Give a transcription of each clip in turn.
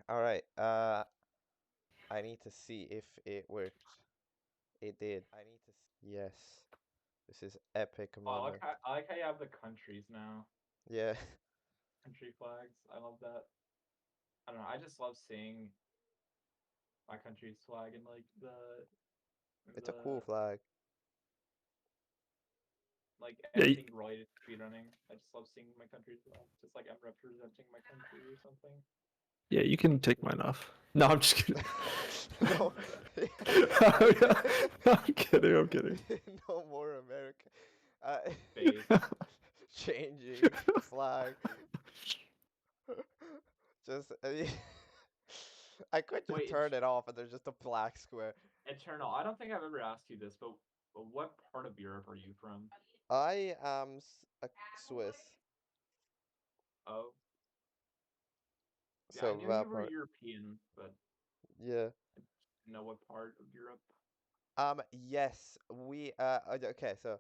All right. I need to see if it worked. It did. Yes. This is epic Oh, moment. I like how you have the countries now, Yeah. country flags. I love that. I don't know. I just love seeing my country's flag in like It's a cool flag. Yeah, anything related to speedrunning. I just love seeing my country's flag, just like I'm representing my country or something. yeah, you can take mine off. No, I'm just kidding. No. I'm kidding. I'm kidding. No more America. Uh, Fake. changing flag. Just I could just Wait, turn it off and there's just a black square. Eternal. I don't think I've ever asked you this, but what part of Europe are you from? I am a Swiss, Oh, yeah, I so knew that you were part. European, but Yeah. I didn't know what part of Europe. Yes, we okay, so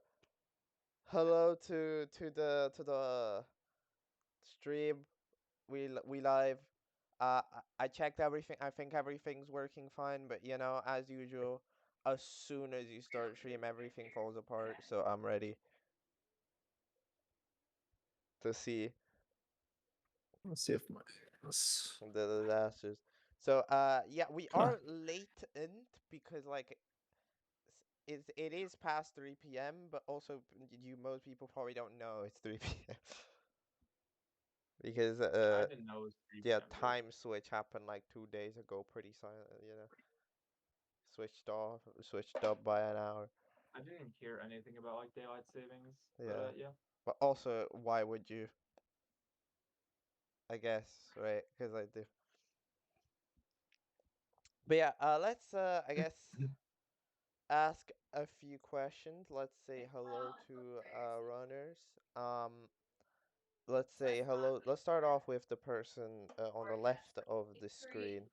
hello to the stream. We live. I checked everything. I think everything's working fine, but as usual, as soon as you start stream, everything falls apart. So I'm ready to see Let's see if my let's the disasters. So yeah, we huh. are late in because like it is past 3 p.m. But also most people probably don't know it's 3 p.m. because Yeah, I didn't know it was yeah, 3 p.m. But time switch happened like 2 days ago, pretty silent, switched off, switched up by an hour. I didn't hear anything about like daylight savings. But Yeah, yeah. but also, why would you? I guess, right? Because I do. But yeah, let's I guess ask a few questions. Let's say hello to runners. Let's say hello. Let's start off with the person on the left of the screen,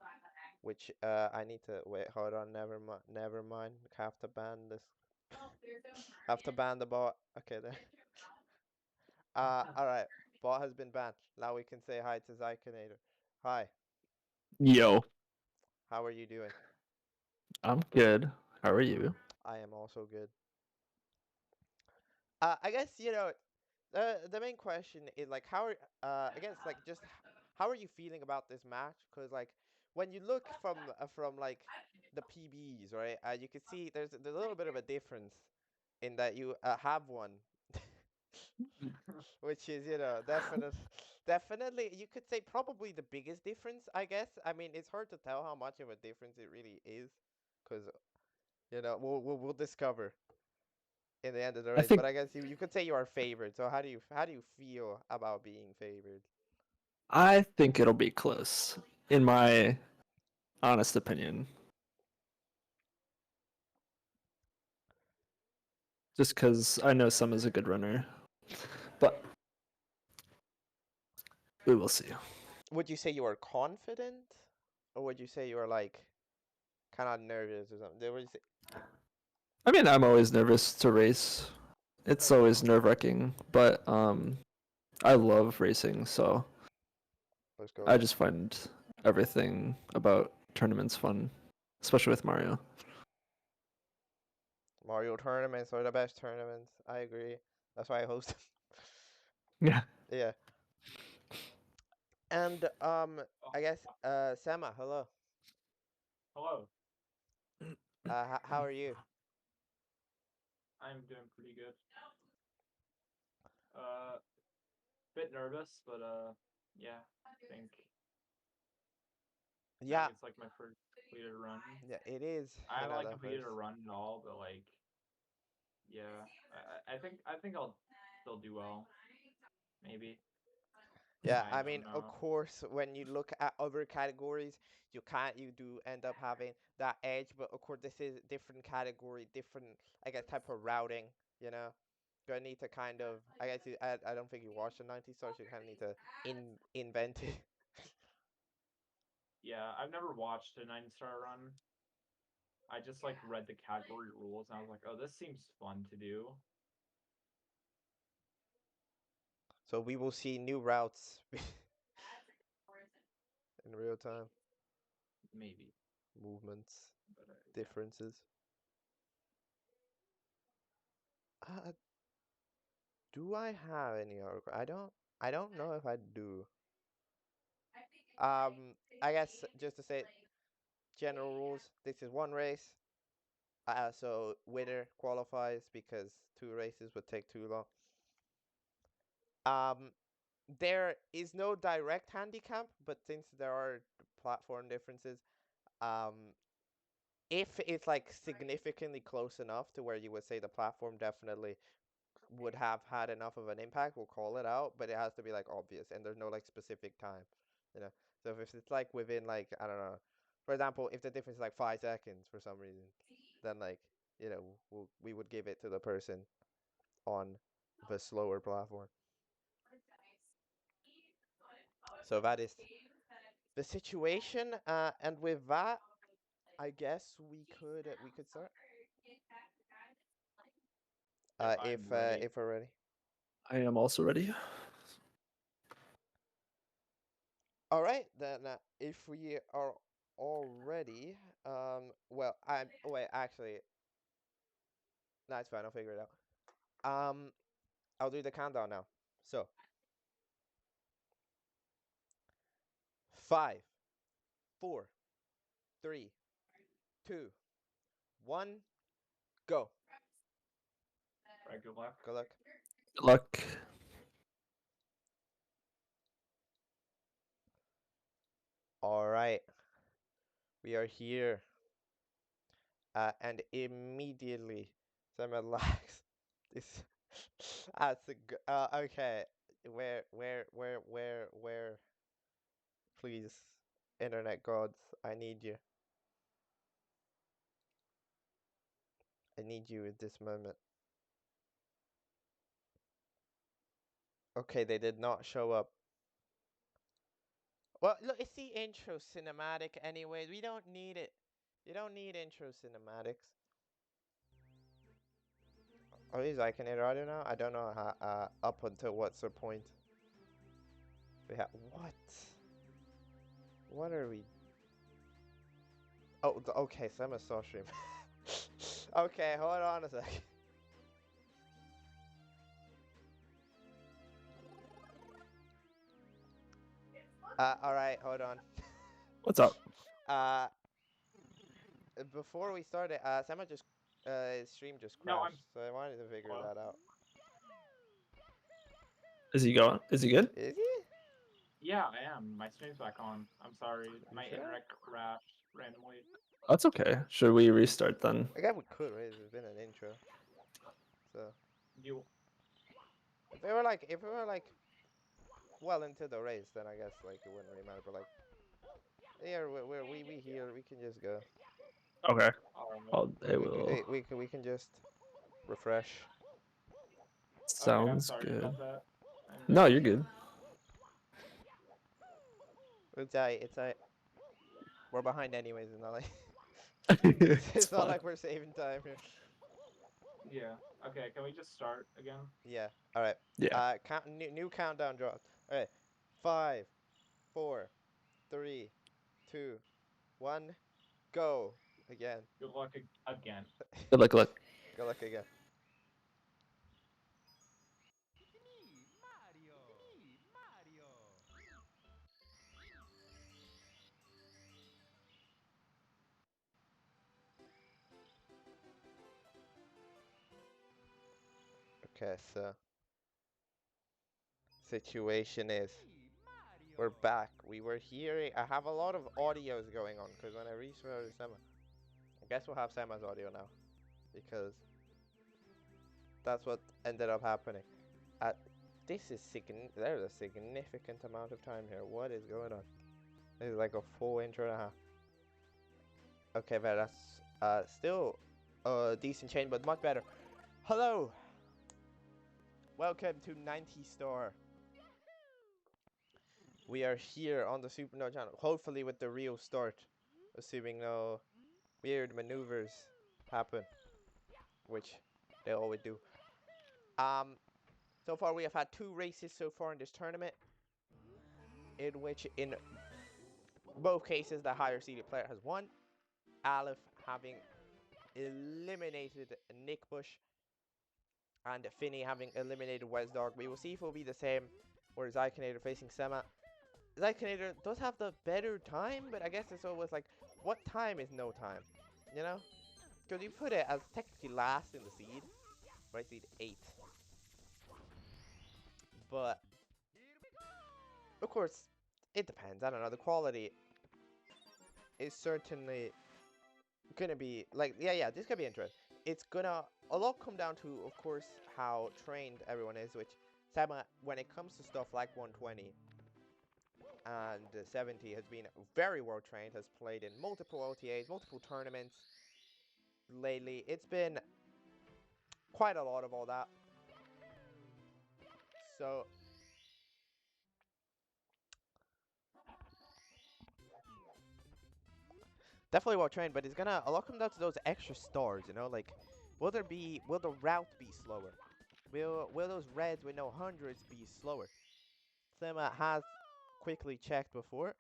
which I need to wait. Hold on, never mind. Never mind. Have to ban this. Have to ban the bot. Okay then. All right. Bot has been banned. Now we can say hi to zaikenator. Hi. Yo, How are you doing? I'm good. How are you? I am also good. I guess the main question is like how are I guess like just how are you feeling about this match? Because like when you look from like the PBs, right? You can see there's a little bit of a difference in that you have one, which is definitely you could say probably the biggest difference. I guess. I mean, it's hard to tell how much of a difference it really is, because we'll discover in the end of the I race. But think I guess you could say you are favored. So how do you feel about being favored? I think it'll be close, in my honest opinion. Just because I know Sema's a good runner, but we will see. Would you say you are confident, or would you say you are like kind of nervous or something? Would you say, I mean, I'm always nervous to race. It's always nerve-wracking, but I love racing, so let's I go. just find everything about tournaments fun, especially with Mario. Mario tournaments are the best tournaments. I agree. That's why I host them. Yeah. Yeah. And Oh, I guess Sema, hello. hello. How are you? I'm doing pretty good. Uh, bit nervous, but yeah. I Yeah, think it's like my first completed run. yeah, it is. I haven't like The completed first. a run at all, but like yeah, I think I'll still do well. Maybe. Yeah, I I don't mean, of know. course, when you look at other categories, you do end up having that edge, but of course, this is different category, different, I guess, type of routing, you know? Gonna need to kind of, I guess, I don't think you watched the 90 stars, you kind of need to invent it. Yeah, I've never watched a 9-star run. I just like read the category rules and I was like, oh, this seems fun to do. So we will see new routes in real time. maybe, movements, but yeah. differences. Uh, do I have any other? I don't know if I do. I guess just to say general rules. This is one race. So winner qualifies because two races would take too long. Um, there is no direct handicap, but since there are platform differences, um, if it's like significantly close enough to where you would say the platform definitely would have had enough of an impact, we'll call it out, but it has to be like obvious and there's no like specific time, you know. So if it's like within like I don't know, for example, if the difference is like 5 seconds for some reason, then like we would give it to the person on the slower platform. So that is the situation, and with that, I guess we could start. Yep, I'm ready. If we're ready. I am also ready. All right, then if we are all ready, well, wait, actually, no, it's fine. I'll figure it out. I'll do the countdown now. So, 5, 4, 3, 2, 1, go. Right, good luck. Good luck. Good luck. All right, we are here, and immediately, Sema lags. This, that's okay. Where? Please, internet gods, I need you. I need you at this moment. Okay, they did not show up. Well, look, it's the intro cinematic anyway. We don't need it. You don't need intro cinematics. Oh, is zaikenator audio now? I don't know how. Up until what's the point? We have what? What are we? Oh, okay. Sema saw stream. Okay, hold on a sec. All right, hold on. What's up? Uh, Before we started, Sema just his stream just No, I'm. crashed, so I wanted to figure Hello? that out. Is he going? Is he good? Is he? Yeah, I am. My stream's back on. I'm sorry. You My sure? internet crashed randomly. That's okay. Should we restart then? I guess we could, right? It's been an intro, so You. if we were like well into the race, then I guess like it wouldn't really matter. But like, yeah, we here, we can just go. Okay. Alright. I'll, it will. We can just refresh. Okay, I'm Sounds sorry good. about that. I'm No, really you're sorry. good. It's we're behind anyways. It's not like It's it's not fine. like we're saving time here. Yeah. Okay, can we just start again? Yeah. All right. Yeah. New countdown drops. All right. 5, 4, 3, 2, 1, go again. Good luck again. Good luck. Good luck. Good luck again. Okay, so situation is we're back. We were hearing. I have a lot of audios going on because when I restarted Sema, I guess we'll have Sema's audio now because that's what ended up happening. This is there's a significant amount of time here. What is going on? This is like a full intro and a half. Okay, but that's still a decent change, but much better. Hello, welcome to 90 Star. We are here on the Supernova channel, hopefully with the real start, assuming no weird maneuvers happen, which they always do. So far we have had 2 races so far in this tournament, in which in Both cases, the higher seeded player has won. Aleph having eliminated Nick Bush and Finney having eliminated Wesdog. We will see if it will be the same or zaikenator facing Sema. zaikenator does have the better time, but I guess it's always like, what time is no time? You know? Because you put it as technically last in the seed, right? Seed 8. But, of course, it depends. I don't know. The quality is certainly gonna be, like, yeah, this could be interesting. It's gonna, a lot come down to, of course, how trained everyone is, which Sema, when it comes to stuff like 120, and 70 has been very well trained, has played in multiple OTAs, multiple tournaments lately. It's been quite a lot of all that. So definitely well trained, but it's gonna a lot come down to those extra stars, you know, like will the route be slower? Will those reds with no hundreds be slower? Sema has quickly checked before.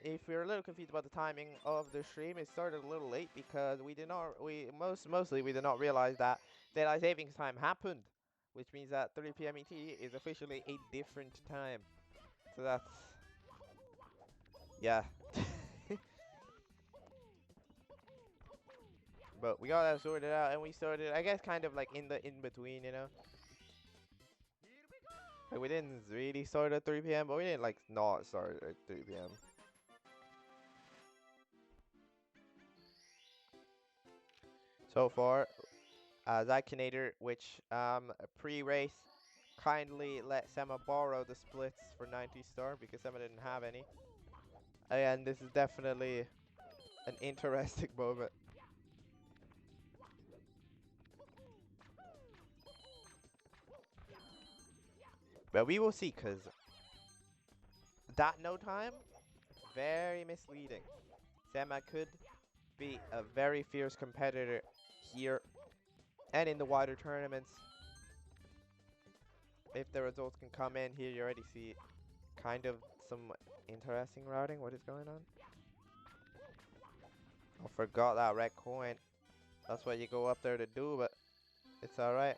If you're a little confused about the timing of the stream, it started a little late because mostly we did not realize that daylight savings time happened, which means that 3 p.m. ET is officially a different time. So that's, yeah. But we got that sorted out, and we started, I guess, kind of like in the in between, you know. Like we didn't really start at 3 p.m., but we didn't like not start at 3 p.m. So far, zaikenator, which pre-race kindly let Sema borrow the splits for 90 star because Sema didn't have any. And this is definitely an interesting moment. But we will see, because that no time, very misleading. Sema could be a very fierce competitor here and in the wider tournaments. If the results can come in here, you already see kind of some interesting routing. What is going on? I forgot that red coin. That's what you go up there to do, but it's alright.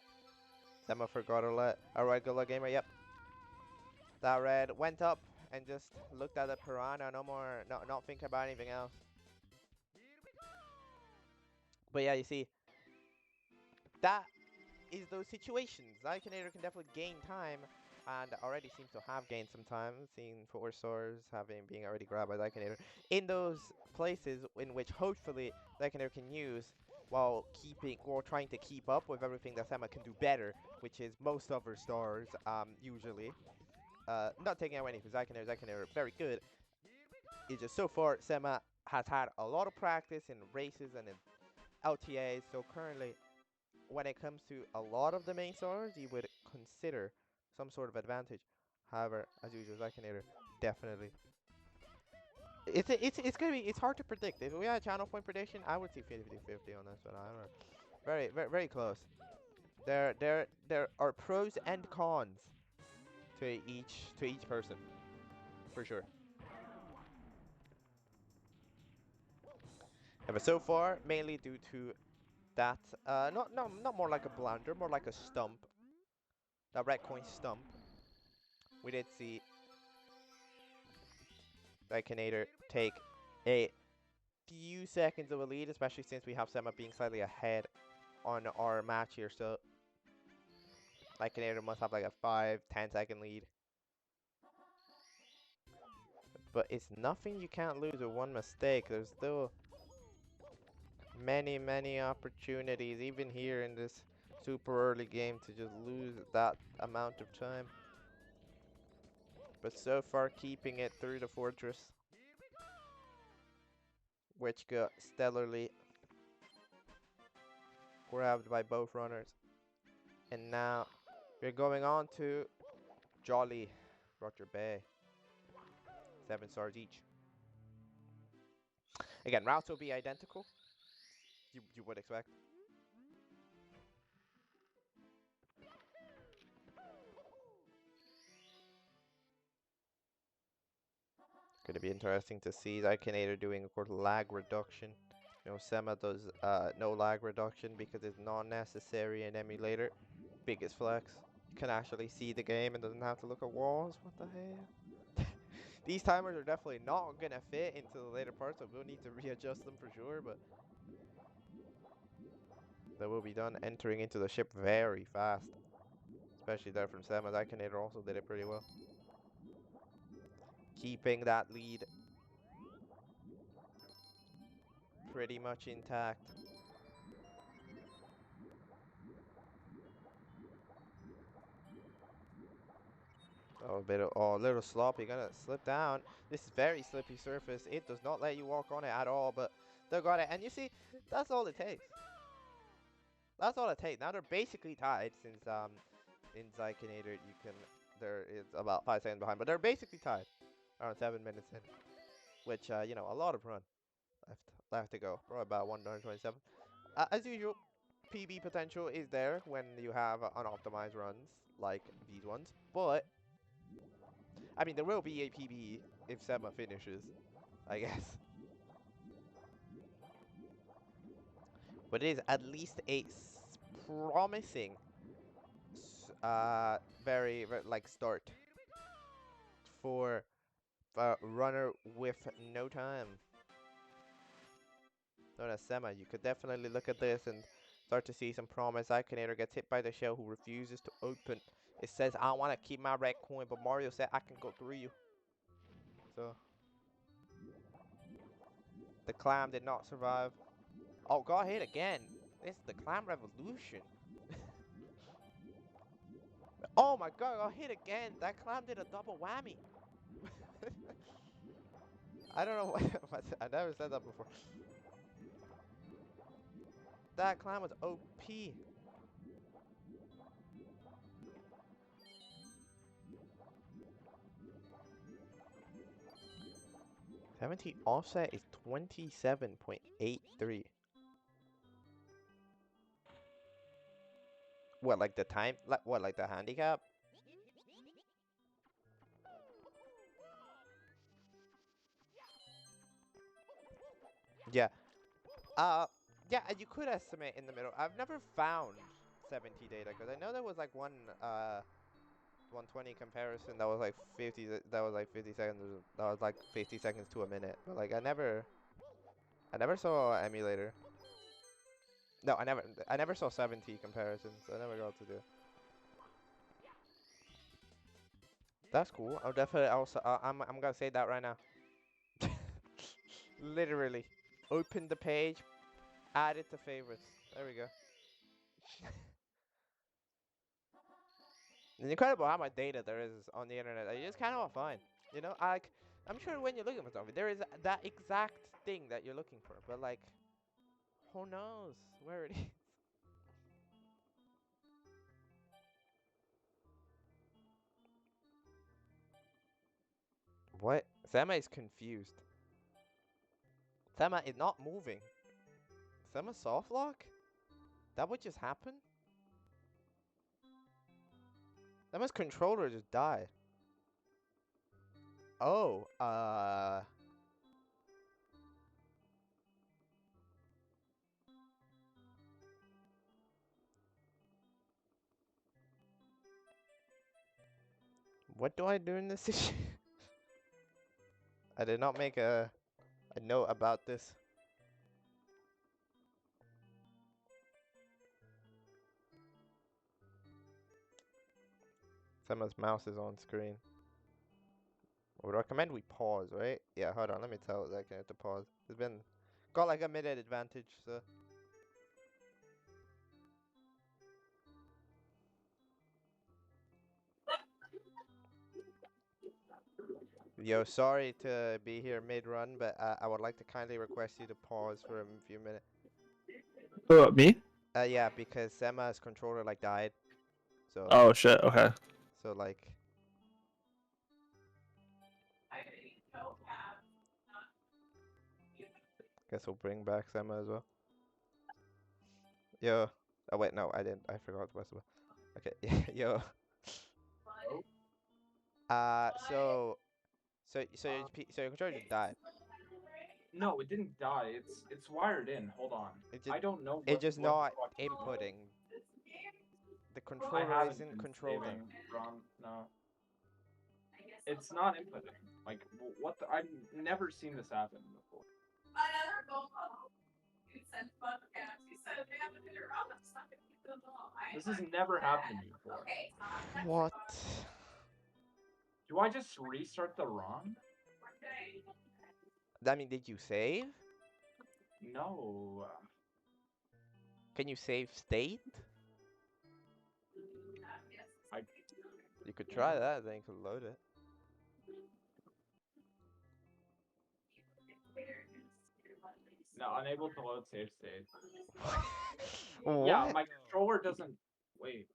Sema forgot to let. Alright, good luck, gamer. Yep. That red went up and just looked at the piranha. No more, not thinking about anything else. But yeah, you see, that is those situations. zaikenator can definitely gain time, and already seems to have gained some time, seeing 4 stars being already grabbed by zaikenator in those places in which hopefully zaikenator can use while trying to keep up with everything that Sema can do better, which is most of her stars, usually. Not taking away anything from zaikenator very good. It's just so far Sema has had a lot of practice in races and in LTAs, so currently when it comes to a lot of the main stars, you would consider some sort of advantage. However, as usual, zaikenator definitely. It's hard to predict. If we had a channel point prediction, I would see 50-50 on this one. I don't know. Very close. There are pros and cons to each person, for sure. Yeah, but so far, mainly due to that, not more like a blunder, more like a stump. That red coin stump. We did see zaikenator take a few seconds of a lead, especially since we have Sema being slightly ahead on our match here. So zaikenator must have like a 5-10 second lead. But it's nothing you can't lose with one mistake. There's still many opportunities, even here in this super early game, to just lose that amount of time. But so far, keeping it through the fortress, which got stellarly grabbed by both runners. And now we're going on to Jolly Roger Bay. 7 stars each. Again, routes will be identical. You would expect. Gonna be interesting to see Zaikenator doing, of course, lag reduction. Sema does no lag reduction because it's not necessary in emulator. Biggest flex. You can actually see the game and doesn't have to look at walls. What the hell? These timers are definitely not gonna fit into the later parts, so we'll need to readjust them for sure, but that will be done. Entering into the ship very fast. Especially there from Sema. Zaikenator also did it pretty well. Keeping that lead pretty much intact. Oh, a little sloppy. Gonna slip down. This is very slippy surface. It does not let you walk on it at all, but they got it. And you see, that's all it takes. That's all it takes. Now they're basically tied since in Zaikenator you can there is about 5 seconds behind, but they're basically tied around 7 minutes in, which a lot of run left to go. Probably about 127. As usual, PB potential is there when you have unoptimized runs like these ones, but I mean, there will be a PB if Sema finishes, I guess. But it is at least a promising, very, like, start for a runner with no time. Known as Sema, you could definitely look at this and start to see some promise. Zaikenator gets hit by the shell who refuses to open. It says, I want to keep my red coin, but Mario said, I can go through you. So, the clam did not survive. Oh, got hit again. This is the clam revolution. Oh my god, got hit again. That clam did a double whammy. I don't know what I never said that before. That clam was OP. 70 offset is 27.83. What, like the time? Like the handicap? Yeah. Uh, yeah, you could estimate in the middle. I've never found 70 data because I know there was like one 120 comparison that was like 50 seconds. That was like 50 seconds to a minute. But like I never saw an emulator. No, I never saw 70 comparisons. I never got to do. That's cool. I'll definitely also I'm gonna say that right now. Literally. Open the page, add it to favorites. There we go. It's incredible how much data there is on the internet. You just kind of find. I'm sure when you're looking for something, there is that exact thing that you're looking for. But like, who knows where it is? What? Sema is confused. Sema is not moving. Sema soft lock? That would just happen? Sema's controller just died. Oh, what do I do in this issue? I did not make a note about this. Sema's mouse is on screen. I would recommend we pause, right? Yeah, hold on. Let me tell that guy to pause. It's been got like a minute advantage, so. Yo, sorry to be here mid-run, but I would like to kindly request you to pause for a few minutes. Me? Yeah, because Sema's controller like died, so Oh shit. Okay. like. Guess we'll bring back Sema as well. Yo. Oh wait, no, I didn't. I forgot the rest of it. Okay, yo. So So your controller just died. No, it didn't die. It's wired in. Hold on. It just I don't know it's just what the not fuck is wrong. inputting. The I controller haven't isn't been controlling. saving, Ron. No, it's not inputting. Like what? I've never seen this happen before. This has never happened to me before. What? Do I just restart the ROM? I mean, did you save? No. Can you save state? I You could try that, then you could load it. no, unable to load save state. Yeah, What? my controller doesn't. Wait.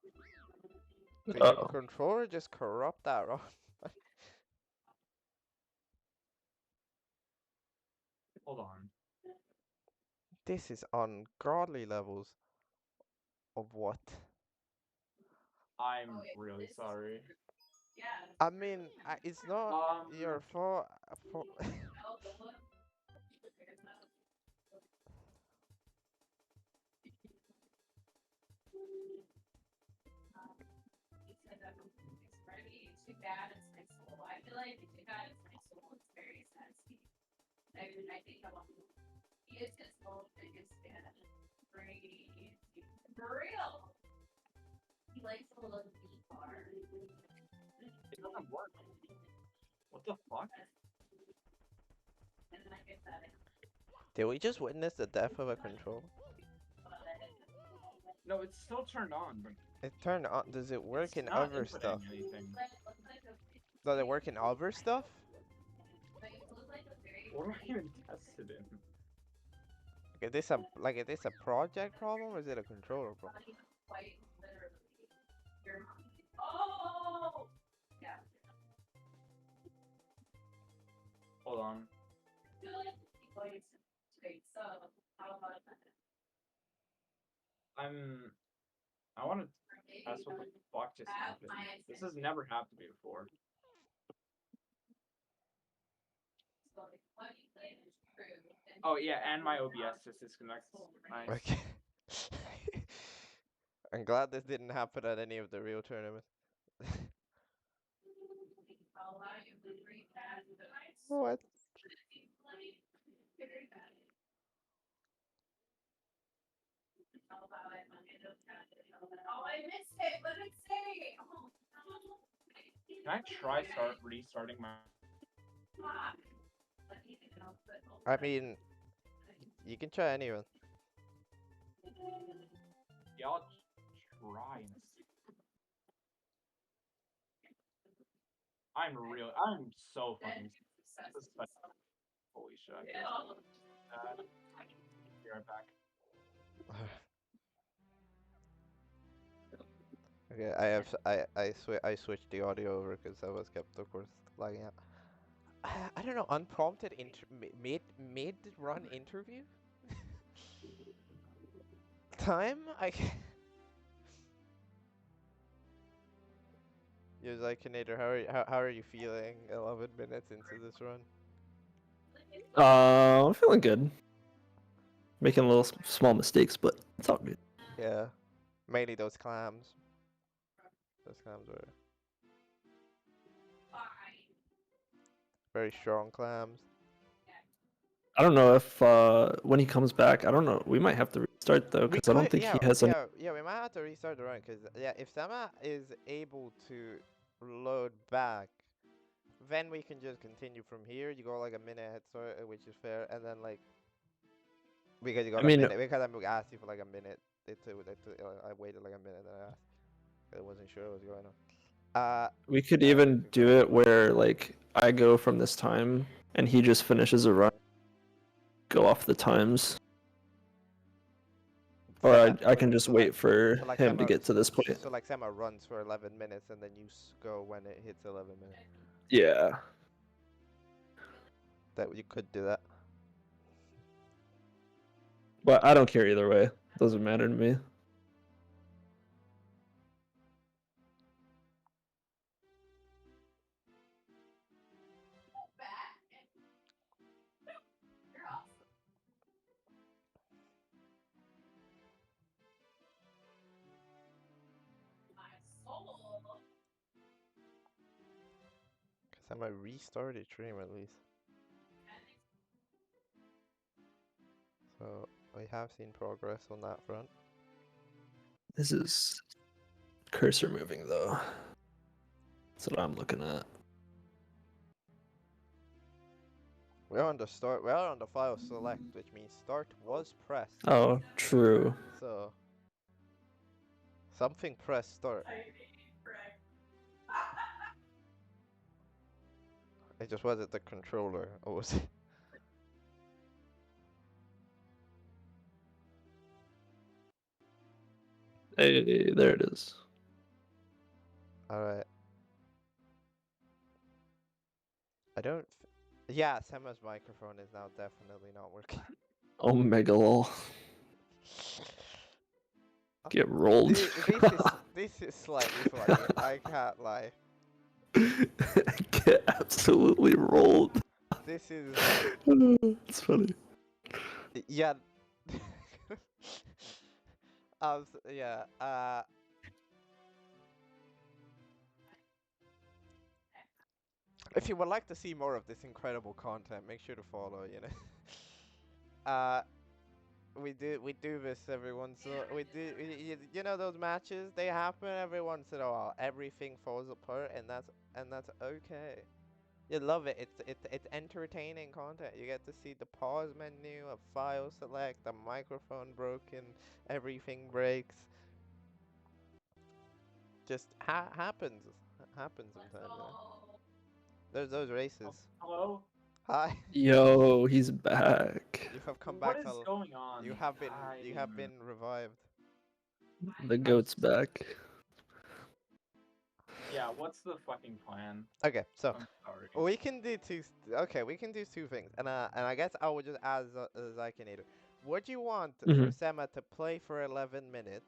Did your Uh-oh. controller just corrupt that wrong? Hold on. This is ungodly levels of what? I'm really sorry. I mean, it's not your fault. It doesn't work. What the fuck? Did we just witness the death of a controller? No, it's still turned on, but It turned on. Does it work it's in not other stuff? inputting anything. Does it work in other stuff? What do I even test it in? Is this a project problem or is it a controller problem? Hold on. I want to test what the fuck just happened. This has never happened to me before. Oh yeah, and my OBS just disconnects. Nice. Okay. I'm glad this didn't happen at any of the real tournaments. What? Can I try restarting my? I mean, you can try anyone. Yeah, I'll try. I'm so fucking. This is holy shit. Be right back. Okay, I switched the audio over because I was kept, of course, lagging out. I don't know, unprompted mid run interview time. Yo, zaikenator, how are you feeling? 11 minutes into this run. I'm feeling good. Making a little small mistakes, but it's all good. Yeah, mainly those clams. Those clams were very strong clams. I don't know if when he comes back, I don't know. We might have to restart though, We because I don't could, think yeah, he has any. yeah, we might have to restart the run because yeah, if Sema is able to load back, then we can just continue from here. You go like a minute ahead, so which is fair, and then like because you I got a mean, minute because I asked you for like a minute. I waited like a minute and I asked. I wasn't sure what was going on. we could Now we even could do go. it where like I go from this time and he just finishes a run, go off the times, or I can just wait for like him to Sema, get to this point. so like Sema runs for 11 minutes and then you go when it hits 11 minutes. Yeah. That you could do that. But I don't care either way. Doesn't matter to me. Semi restarted stream at least. So we have seen progress on that front. This is cursor moving though. That's what I'm looking at. We're on the start. We're on the file select, which means start was pressed. Oh, true. So something pressed start. It just wasn't the controller, or was it? Hey, there it is. All right. I don't. Yeah, Sema's microphone is now definitely not working. Omega lol. Get rolled. This is slightly funny. I can't lie. Get absolutely rolled. This is It's funny. yeah. Yeah. If you would like to see more of this incredible content, make sure to follow. You know. We do this every once. You know those matches they happen every once in a while. Everything falls apart, and that's okay. You love it. It's entertaining content. You get to see the pause menu, a file select, the microphone broken, everything breaks. Just happens. Happens sometimes. You know? There's those races. Hello? Hi. Yo, he's back. You have come What back is to. going on? You have been revived. The goat's back. Yeah, what's the fucking plan? Okay, so I'm sorry. we can do two. Okay, we can do two things, and I guess I would just ask zaikenator. Would you want for Mhm. Sema to play for 11 minutes,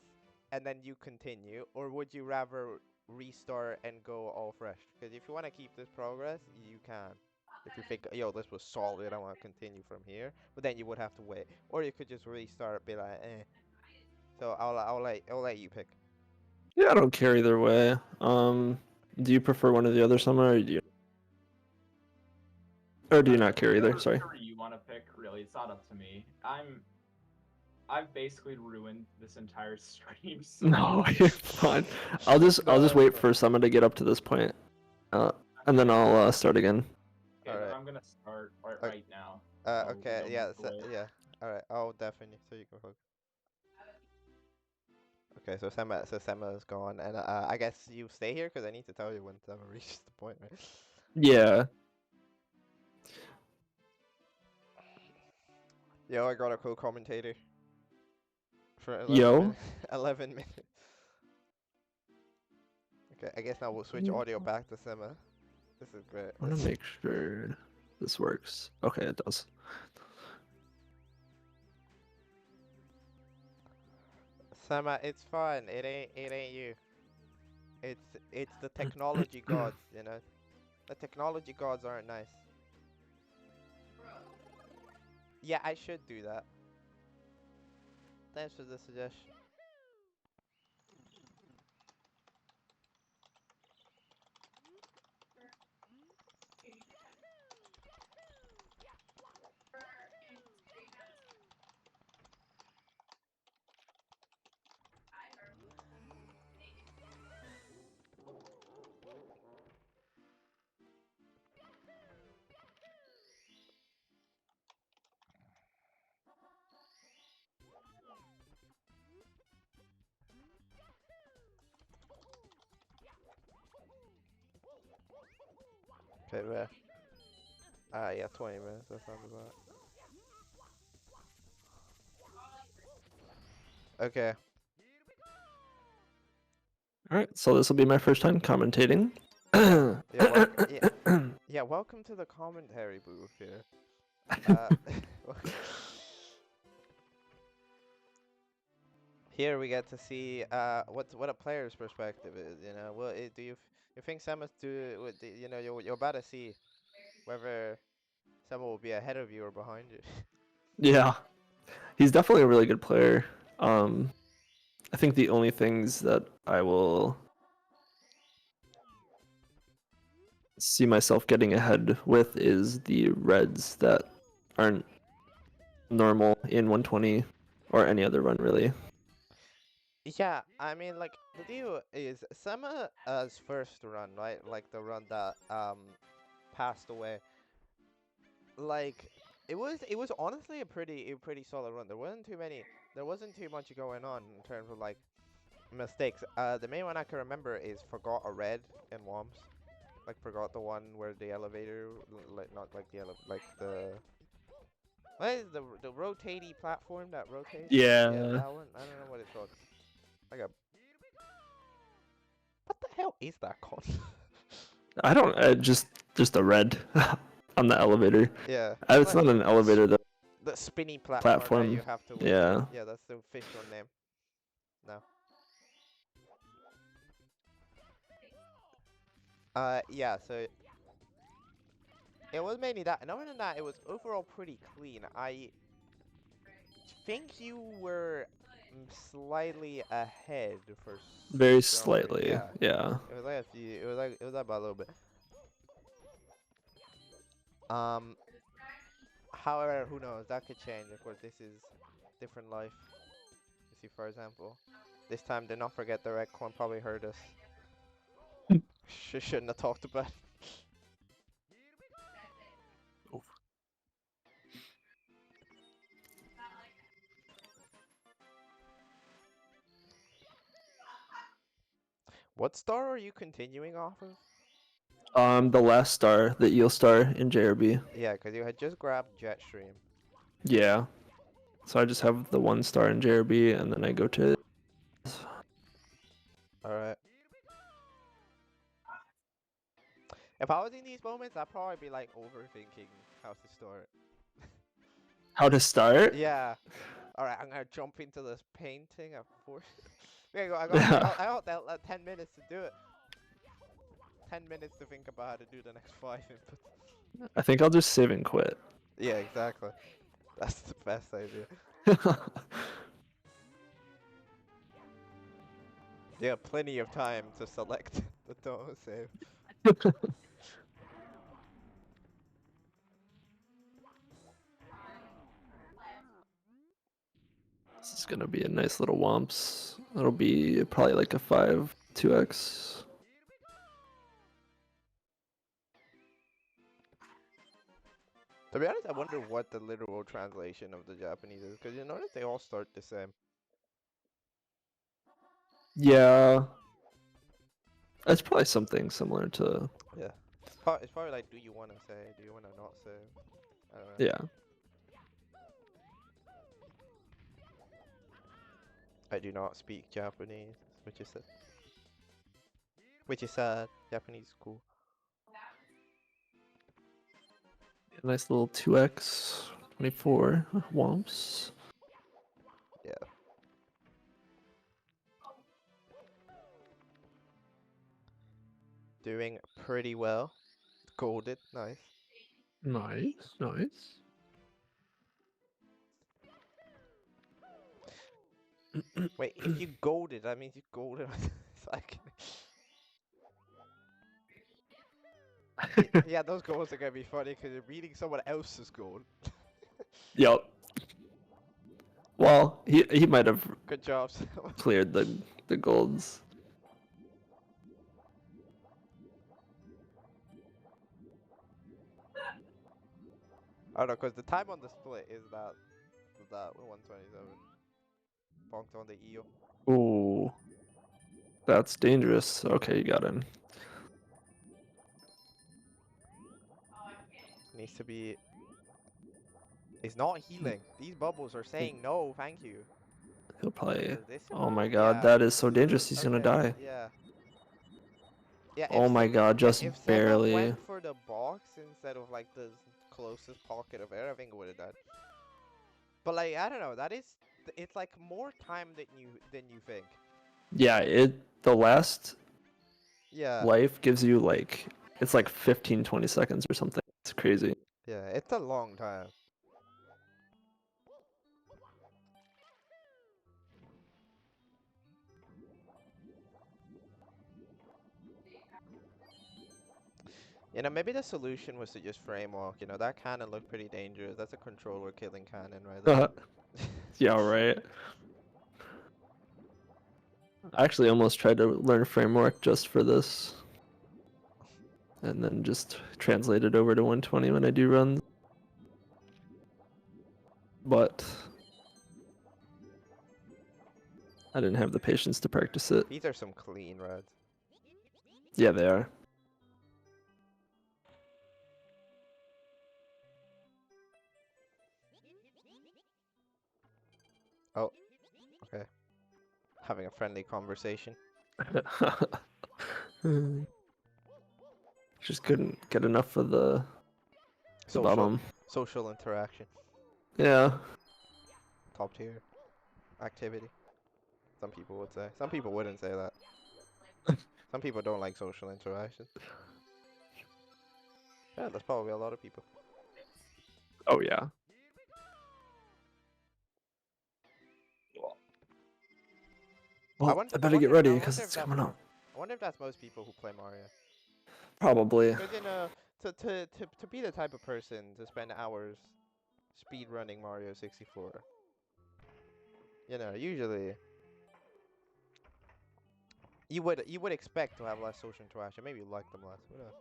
and then you continue, or would you rather restart and go all fresh? Because if you want to keep this progress, you can. If you think, yo, this was solid, I want to continue from here, but then you would have to wait, or you could just restart, be like, eh. So I'll let you pick. Yeah, I don't care either way. Do you prefer one or the other, Summer, or do you not care either? Sorry. Whatever you want to pick, really, it's not up to me. I've basically ruined this entire stream. So No, you're fine. I'll just wait for Summer to get up to this point, and then I'll start again. Okay, then Alright. I'm gonna start Uh, right now. So we Okay, don't yeah, have to wait. yeah. Alright, I'll definitely. So you can hook. Okay, so Sema is gone, and I guess you stay here because I need to tell you when Sema reaches the point, right? Yeah. Yo, I got a co-commentator for 11 Yo. minutes. 11 minutes. Okay, I guess now we'll switch audio back to Sema. This is great. I want to make sure this works. Okay, it does. Sema, it's fine. It ain't you. It's the technology gods, you know. The technology gods aren't nice. Yeah, I should do that. Thanks for the suggestion. Okay, where? Yeah, 20 minutes. That sounds about. Okay. All right, so this will be my first time commentating. Yeah, welcome to the commentary booth here. Uh, here we get to see what a player's perspective is. You know, well, do you think Samus you know you're about to see whether Samus will be ahead of you or behind you. Yeah, he's definitely a really good player. I think the only things that I will see myself getting ahead with is the reds that aren't normal in 120 or any other run really. Yeah, I mean, like the deal is Sema's first run, right? Like the run that passed away. Like it was honestly a pretty solid run. There wasn't too much going on in terms of like mistakes. The main one I can remember is forgot a red in Worms. Like forgot the one where the elevator, like not like the like the what is the rotating platform that rotates? Yeah, Yeah, that one. I don't know what it's called. Like a what the hell is that called? I don't just a red on the elevator. Yeah, it's It's like not an elevator, the the spinny platform that platform. you have to wait on. Yeah, Yeah, that's the official name. No. Yeah. So it was mainly that, and other than that, it was overall pretty clean. I think you were slightly ahead for very some reason. slightly. Yeah, Yeah. it was like a few. It was like about a little bit. Um. However, who knows? That could change. Of course, this is different life. You see, for example, this time did not forget the red corn probably heard us. Shouldn't have talked about it. What star are you continuing off of? The last star, the eel star in JRB. Yeah, because you had just grabbed Jetstream. Yeah. So I just have the one star in JRB, and then I go to. Alright. If I was in these moments, I'd probably be like overthinking how to start. How to start? Yeah. Alright, I'm gonna jump into this painting at 4. There you go. Yeah. I got that 10 minutes to do it. 10 minutes to think about how to do the next 5 inputs. I think I'll just save and quit. Yeah, exactly. That's the best idea. You have plenty of time to select the total save. This is gonna be a nice little wumps. It'll be probably like a 5-2x. To be honest, I wonder what the literal translation of the Japanese is, because you notice they all start the same. Yeah. It's probably something similar to. Yeah. It's probably like, do you want to say, do you want to not say? I don't know. Yeah. I do not speak Japanese, which is sad. Which is sad. Japanese is cool. A nice little 2x. 24 wumps. Yeah. Doing pretty well. Golded, nice. Nice, nice. Wait, if you golded, that means you golded. It's like, yeah, those goals are gonna be funny because you're reading someone else's goal. Yep. Well, he might have Good job, Sam. cleared the golds. I don't know, because the time on the split is that 127. Bonked on the eel. Ooh, that's dangerous. Okay, you got him. Needs to be. It's not healing. These bubbles are saying no, thank you. He'll probably. So this Oh my one, god, yeah. that is so dangerous. He's gonna Okay, die. yeah. Yeah, Oh my god, just If Sema barely. went for the box instead of like the closest pocket of air, I think it would have died. But like, I don't know. It's like more time than you think. Yeah, the last Yeah, life gives you like it's like 15-20 seconds or something. It's crazy. yeah. It's a long time. You know, maybe the solution was to just frame walk. You know, that cannon looked pretty dangerous. That's a controller killing cannon right there. Yeah, right. I actually almost tried to learn framework just for this, and then just translate it over to 120 when I do runs. But I didn't have the patience to practice it. These are some clean roads. Yeah, they are. Oh, okay. Having a friendly conversation. Just couldn't get enough of the Social, bottom. social interaction. Yeah. Top tier activity. Some people would say. Some people wouldn't say that. Some people don't like social interaction. Yeah, that's probably a lot of people. Oh yeah. Well, I better get ready because it's coming up. I wonder if that's most people who play Mario. Probably. Because you know, to be the type of person to spend hours speed running Mario 64, you know, usually you would expect to have less social interaction. Maybe you like them less. Who knows?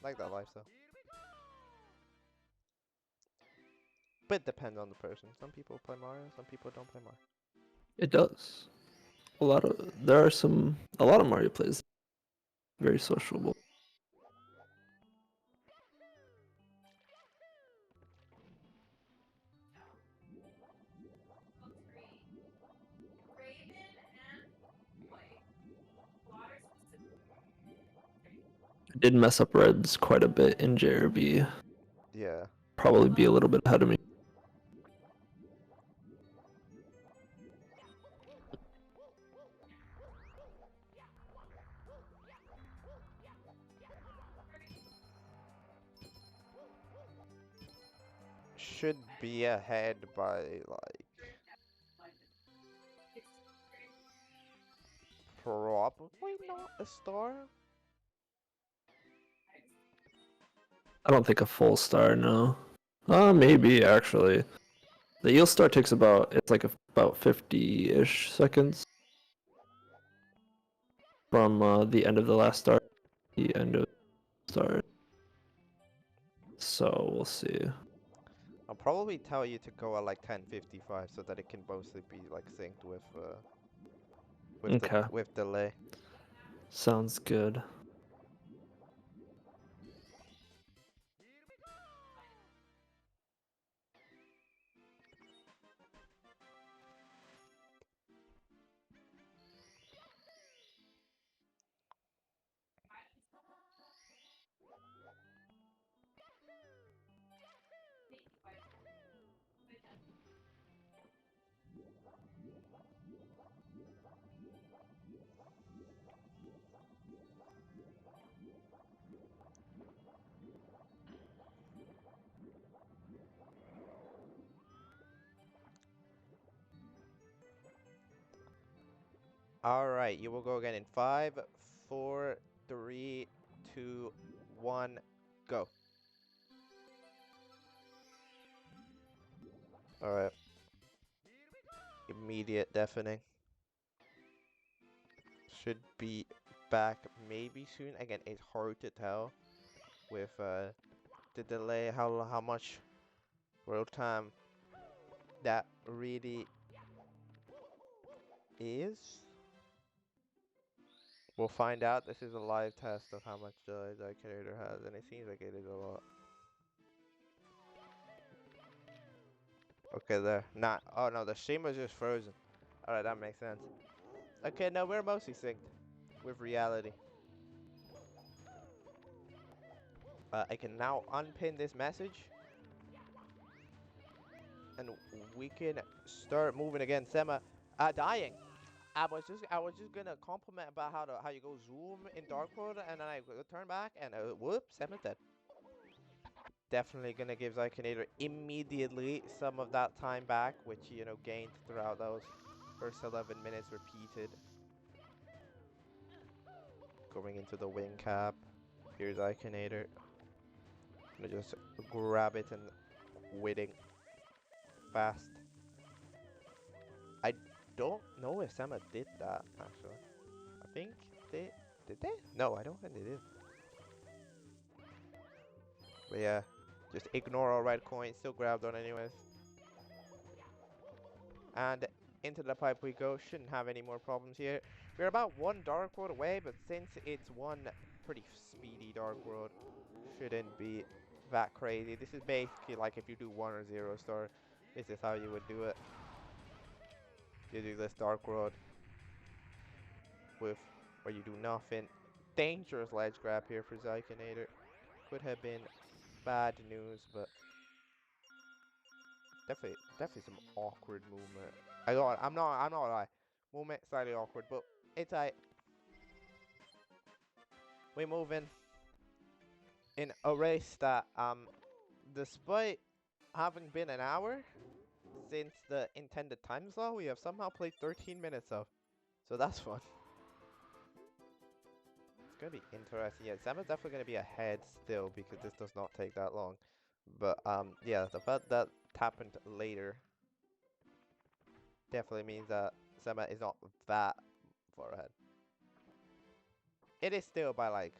Like that lifestyle. But it depends on the person. Some people play Mario, some people don't play Mario. It does. A lot of Mario plays very sociable. I did mess up reds quite a bit in JRB. Yeah. Probably be a little bit ahead of me. Should be ahead by like probably not a star. I don't think a full star, no. Maybe actually. The eel star takes about about 50-ish seconds from the end of the last star, the end of the star. So we'll see. I'll probably tell you to go at like 10:55 so that it can mostly be like synced Okay, with delay. sounds good. All right, you will go again in 5, 4, 3, 2, 1, go. All right. Immediate deafening. Should be back maybe soon. Again, it's hard to tell with the delay how much real time that really is. We'll find out. This is a live test of how much delay zaikenator has, and it seems like it is a lot. Okay, there. Not. Oh no, the Sema's just frozen. All right, that makes sense. Okay, no, we're mostly synced with reality. I can now unpin this message, and we can start moving again. Sema, dying. I was just gonna compliment about how you go zoom in Dark World, and then I turn back and whoops, Sema's dead. Definitely gonna give zaikenator immediately some of that time back, which you know gained throughout those first 11 minutes repeated. Going into the wing cap. Here's Zaikenator. Gonna just grab it and waiting fast. I don't know if Sema did that actually. I think they did they? No, I don't think they did. But yeah, just ignore all red coins. Still grabbed on anyways. And into the pipe we go. Shouldn't have any more problems here. We're about one Dark World away, but since it's one pretty speedy Dark World, shouldn't be that crazy. This is basically like if you do 1 or 0 star, this is how you would do it. You do this Dark World with where you do nothing. Dangerous ledge grab here for Zaikenator. Could have been bad news, but definitely some awkward movement. I'm not gonna lie. Movement slightly awkward, but it's we moving in a race that despite having been an hour since the intended time slot, we have somehow played 13 minutes of. So that's fun. It's gonna be interesting. Yeah, Sema's definitely gonna be ahead still because this does not take that long. But yeah, the fact that happened later definitely means that Sema is not that far ahead. It is still by like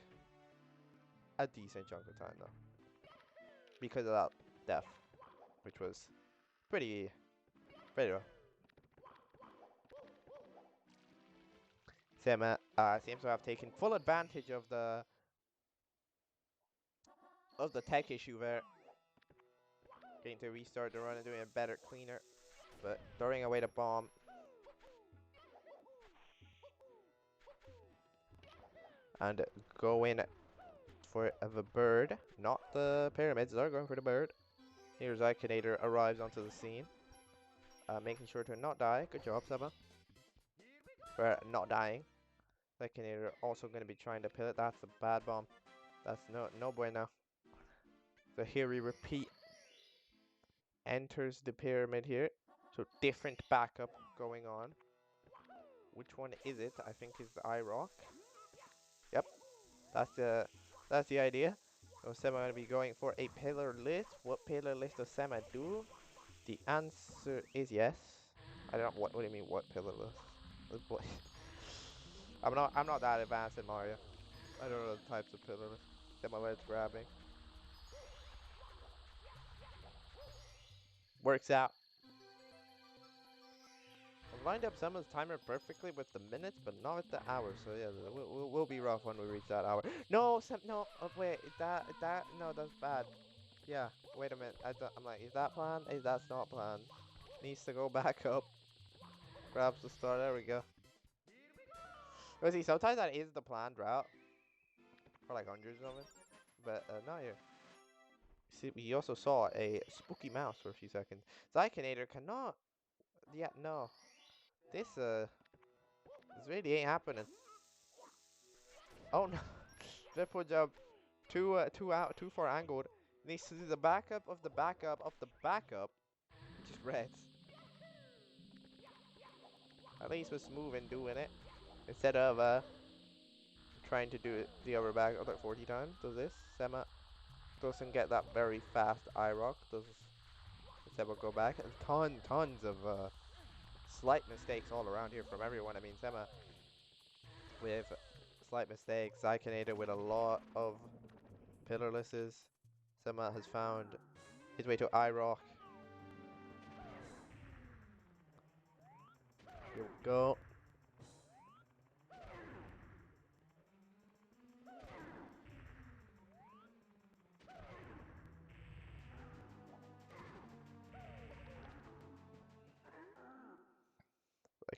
a decent chunk of time though, because of that death, which was pretty rough. Sema seems to have taken full advantage of the tech issue there. Getting to restart the run and doing a better, cleaner, but throwing away the bomb. And going for the bird, not the pyramids. They're going for the bird. Here's Zaikenator arrives onto the scene, making sure to not die. Good job, Sema, for not dying. Zaikenator also going to be trying to pill it. That's a bad bomb. That's no bueno. So here we repeat. Enters the pyramid here. So different backup going on. Which one is it? I think it's the iRock. Yep, that's the idea. So Sema gonna be going for a pillar list. What pillar list does Sema do? The answer is yes. I don't know what do you mean what pillar list? What? I'm not that advanced in Mario. I don't know the types of pillar lists. Sema ledge grabbing. Works out. I've lined up Sema's timer perfectly with the minutes, but not with the hours. So yeah, we'll be rough when we reach that hour. No, no. Oh, wait, no, that's bad. Yeah, wait a minute. I'm like, is that planned? That's not planned. Needs to go back up. Grabs the star. There we go. But see, sometimes that is the planned route for like hundreds of it. But not here. See, we also saw a spooky mouse for a few seconds. Zaikenator cannot. Yeah, no. This really ain't happening. Oh no. Triple jump. Too far angled. Needs to do the backup of the backup of the backup. Just reds. At least was smooth in doing it. Instead of trying to do it the other back like 40 times. Does this. Sema doesn't get that very fast iRock. Does Sema go back? And tons of slight mistakes all around here from everyone. I mean, Sema with slight mistakes. Zaikenator with a lot of pillarlesses. Sema has found his way to iRock. Here we go.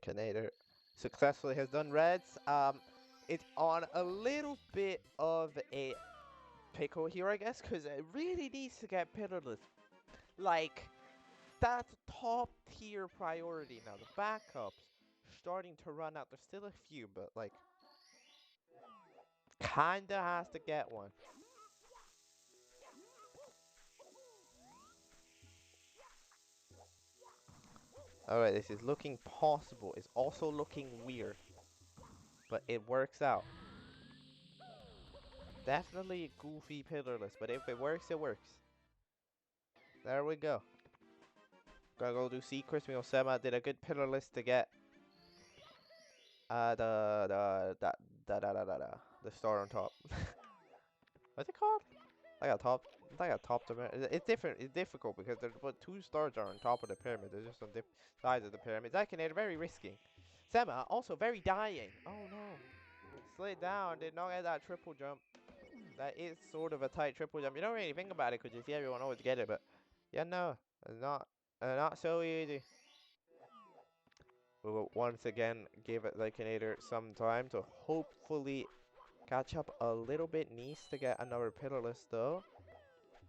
Zaikenator successfully has done reds. It's on a little bit of a pickle here, I guess, because it really needs to get pillarless. Like, that's top tier priority now. The backups starting to run out. There's still a few, but like, kinda has to get one. Alright, this is looking possible. It's also looking weird, but it works out. Definitely a goofy pillarless, but if it works, it works. There we go. Gotta go do secrets. We know Sema did a good pillarless to get the star on top. What's it called? I got top to it's different. It's difficult because there's but 2 stars are on top of the pyramid. There's just on different sides of the pyramid. Zaikenator very risky. Sema also very dying. Oh no. Slid down. Did not get that triple jump. That is sort of a tight triple jump. You don't really think about it because you see everyone always get it, but yeah, no, it's not so easy. We will once again give it Zaikenator some time to hopefully catch up a little bit. Needs to get another pillarless though.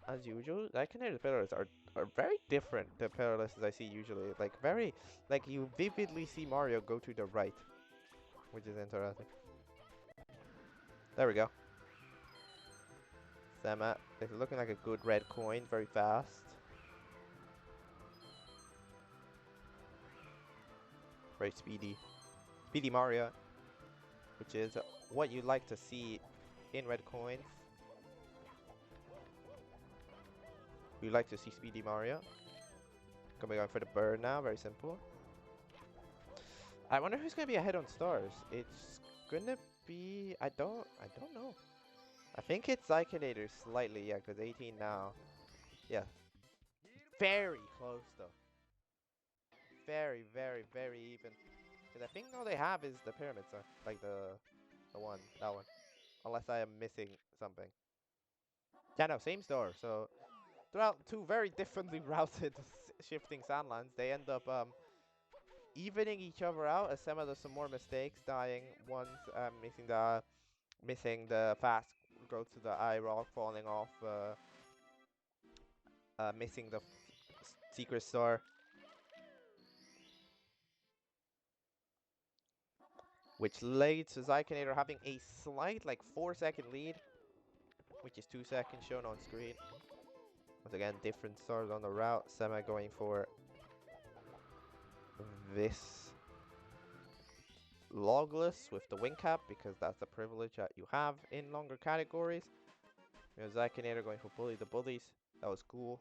As usual, Zaikenator's pillarless are very different the pillarlesses I see usually. Like very, like you vividly see Mario go to the right, which is interesting. There we go. Sema is looking like a good red coin, very fast. Very speedy. Speedy Mario, which is what you like to see in red coins. We like to see Speedy Mario. Gonna be going for the bird now, very simple. I wonder who's gonna be ahead on stars. It's gonna be I don't know. I think it's Zaikenator slightly, yeah, because 18 now. Yeah. Very close though. Very, very, very even. Because I think all they have is the pyramids, like that one. Unless I am missing something. Yeah, no, same star. So throughout 2 very differently routed shifting sandlands, they end up evening each other out as Sema does some more mistakes, dying once, missing the fast go to the eye rock, falling off, missing the secret star, which leads to Zaikenator having a slight, like 4-second lead, which is 2 seconds shown on screen. Once again, different stars on the route. Sema going for this logless with the wing cap because that's a privilege that you have in longer categories. You know, Zaikenator going for bully the bullies. That was cool.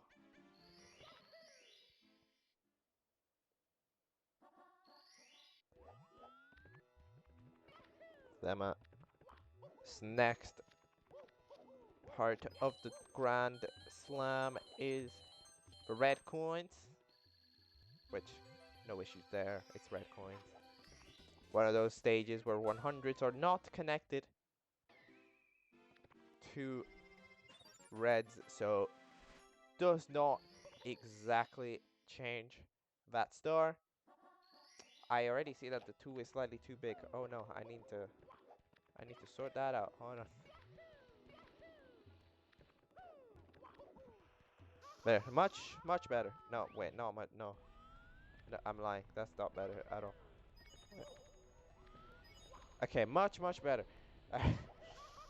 Sema's next part of the Grand Slam is red coins, which no issues there. It's red coins. One of those stages where 100s are not connected to reds, so does not exactly change that star. I already see that the 2 is slightly too big. Oh no, I need to sort that out. Hold on. There, much better. No, wait, no, no, I'm lying. That's not better at all. Okay, much better.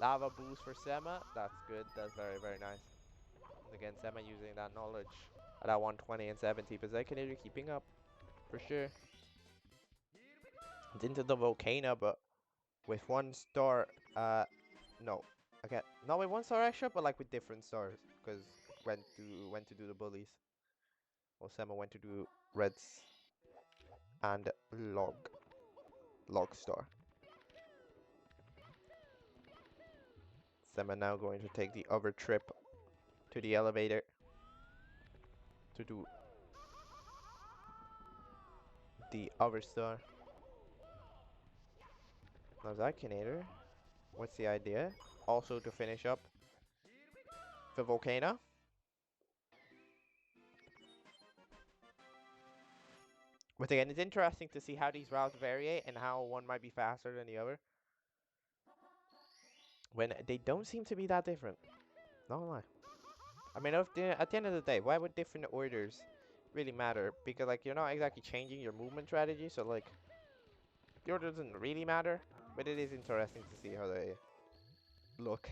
Lava boost for Sema. That's good. That's very, very nice. Again, Sema using that knowledge at that 120 and 70, but Zaikenator keeping up for sure. It's into the volcano, but with 1 star. No, okay, not with 1 star extra, but like with different stars, because went to do the bullies. Well, Sema went to do reds and log star. Sema now going to take the other trip to the elevator to do the other star. Now Zaikenator, what's the idea? Also to finish up the volcano. But again, it's interesting to see how these routes vary and how one might be faster than the other. When they don't seem to be that different. Not lie. I mean, at the end of the day, why would different orders really matter? Because, like, you're not exactly changing your movement strategy, so, like, the order doesn't really matter. But it is interesting to see how they look.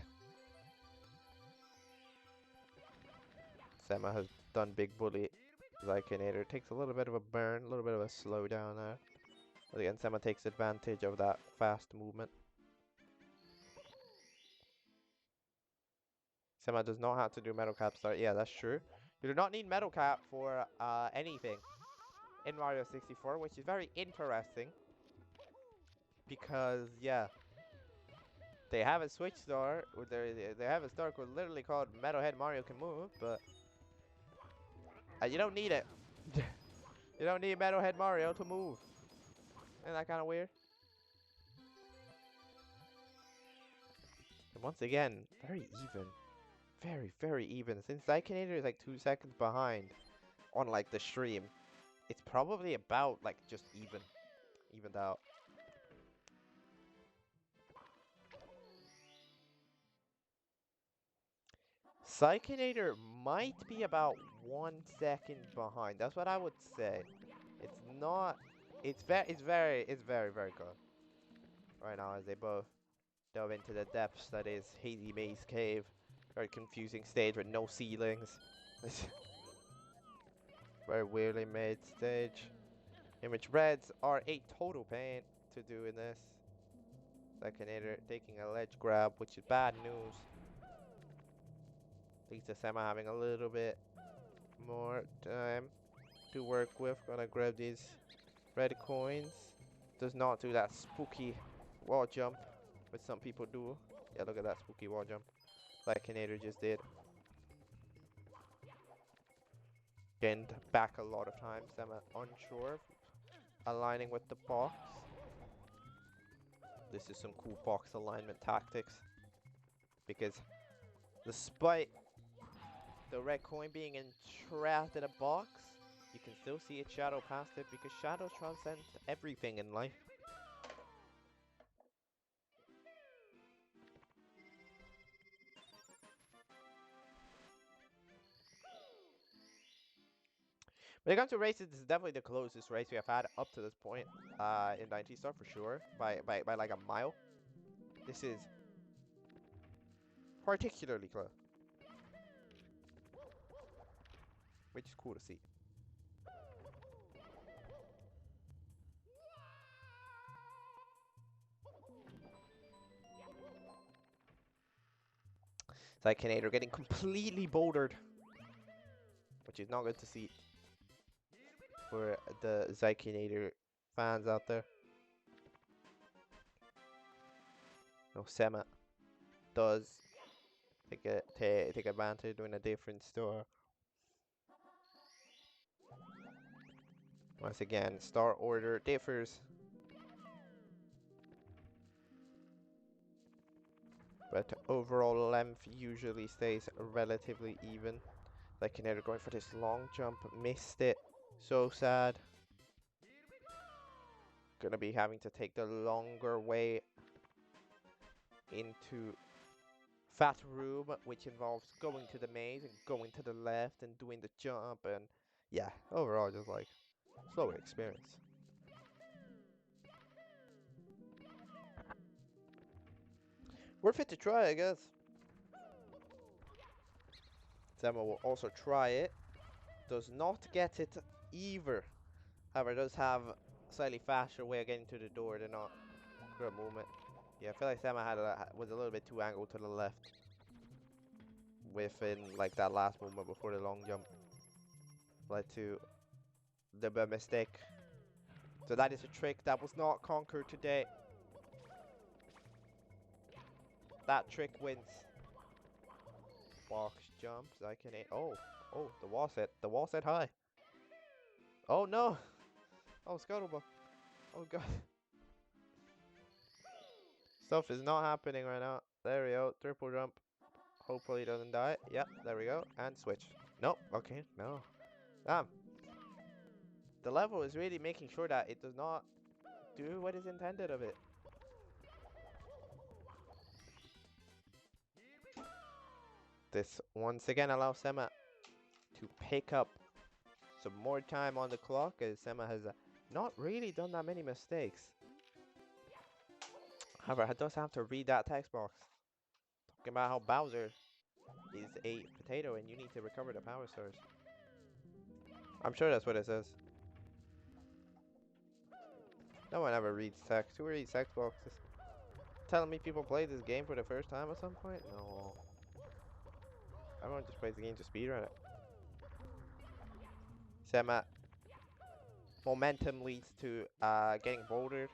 Sema has done big bully. Zaikenator takes a little bit of a burn, a little bit of a slowdown there. But again, Sema takes advantage of that fast movement. Sema does not have to do metal cap start. Yeah, that's true. You do not need metal cap for anything in Mario 64, which is very interesting because yeah, they have a Switch star. Or they have a star called literally called Metalhead Mario Can Move, but you don't need it. You don't need Metalhead Mario to move. Isn't that kind of weird? And once again, very even. Very, very even. Since zaikenator is like 2 seconds behind on like the stream, it's probably about like just evened out. zaikenator might be about 1 second behind. That's what I would say. It's not. It's very, very close right now as they both dove into the depths that is Hazy Maze Cave. Very confusing stage with no ceilings. Very weirdly made stage. In which reds are a total pain to do in this. zaikenator taking a ledge grab, which is bad news. Leads to Sema having a little bit more time to work with. Gonna grab these red coins. Does not do that spooky wall jump, which some people do. Yeah, look at that spooky wall jump. zaikenator just did. Gained back a lot of times. Sema unsure. Aligning with the box. This is some cool box alignment tactics. Because despite the red coin being entrapped in a box, you can still see its shadow past it because shadows transcend everything in life. When it comes to races, this is definitely the closest race we have had up to this point in 90 Star for sure, by like a mile. This is particularly close, which is cool to see. zaikenator getting completely bouldered, which is not good to see for the zaikenator fans out there. No, Sema does take advantage doing a different store. Once again, star order differs, but overall length usually stays relatively even. zaikenator going for this long jump, missed it. So sad. Gonna be having to take the longer way into Fat Room, which involves going to the maze and going to the left and doing the jump, and yeah, overall just like slower experience. Worth it to try, I guess. Sema will also try it. Does not get it either. However, does have a slightly faster way of getting to the door than not grab movement. Yeah, I feel like Sema was a little bit too angled to the left within like that last movement before the long jump. Led to the mistake. So that is a trick that was not conquered today. That trick wins. Box jumps. Oh, the wall set high. Oh no. Oh, Scuttlebug. Oh god. Stuff is not happening right now. There we go. Triple jump. Hopefully he doesn't die. Yep, there we go. And switch. Nope. Okay, no. Damn. The level is really making sure that it does not do what is intended of it. This once again allows Sema to pick up some more time on the clock, as Sema has not really done that many mistakes. However, I does have to read that text box talking about how Bowser is a potato and you need to recover the power source. I'm sure that's what it says. No one ever reads text. Who reads text boxes? Telling me people play this game for the first time at some point? No. Everyone just plays the game to speedrun it. Sema. Momentum leads to getting bouldered.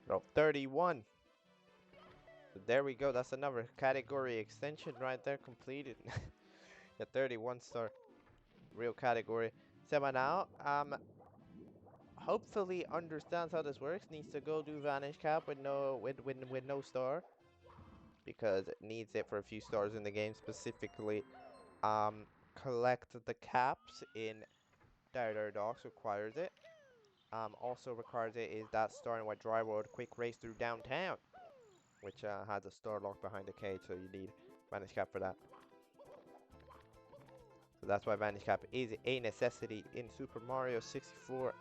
So 31. So there we go. That's another category extension right there completed. The 31 star real category. Sema now hopefully understands how this works. Needs to go do Vanish Cap with no star, because it needs it for a few stars in the game, specifically collect the caps in Dire Docks requires it. Also requires it is that star in Wet Dry World quick race through downtown, which has a star locked behind the cage, so you need Vanish Cap for that. So that's why Vanish Cap is a necessity in Super Mario 64.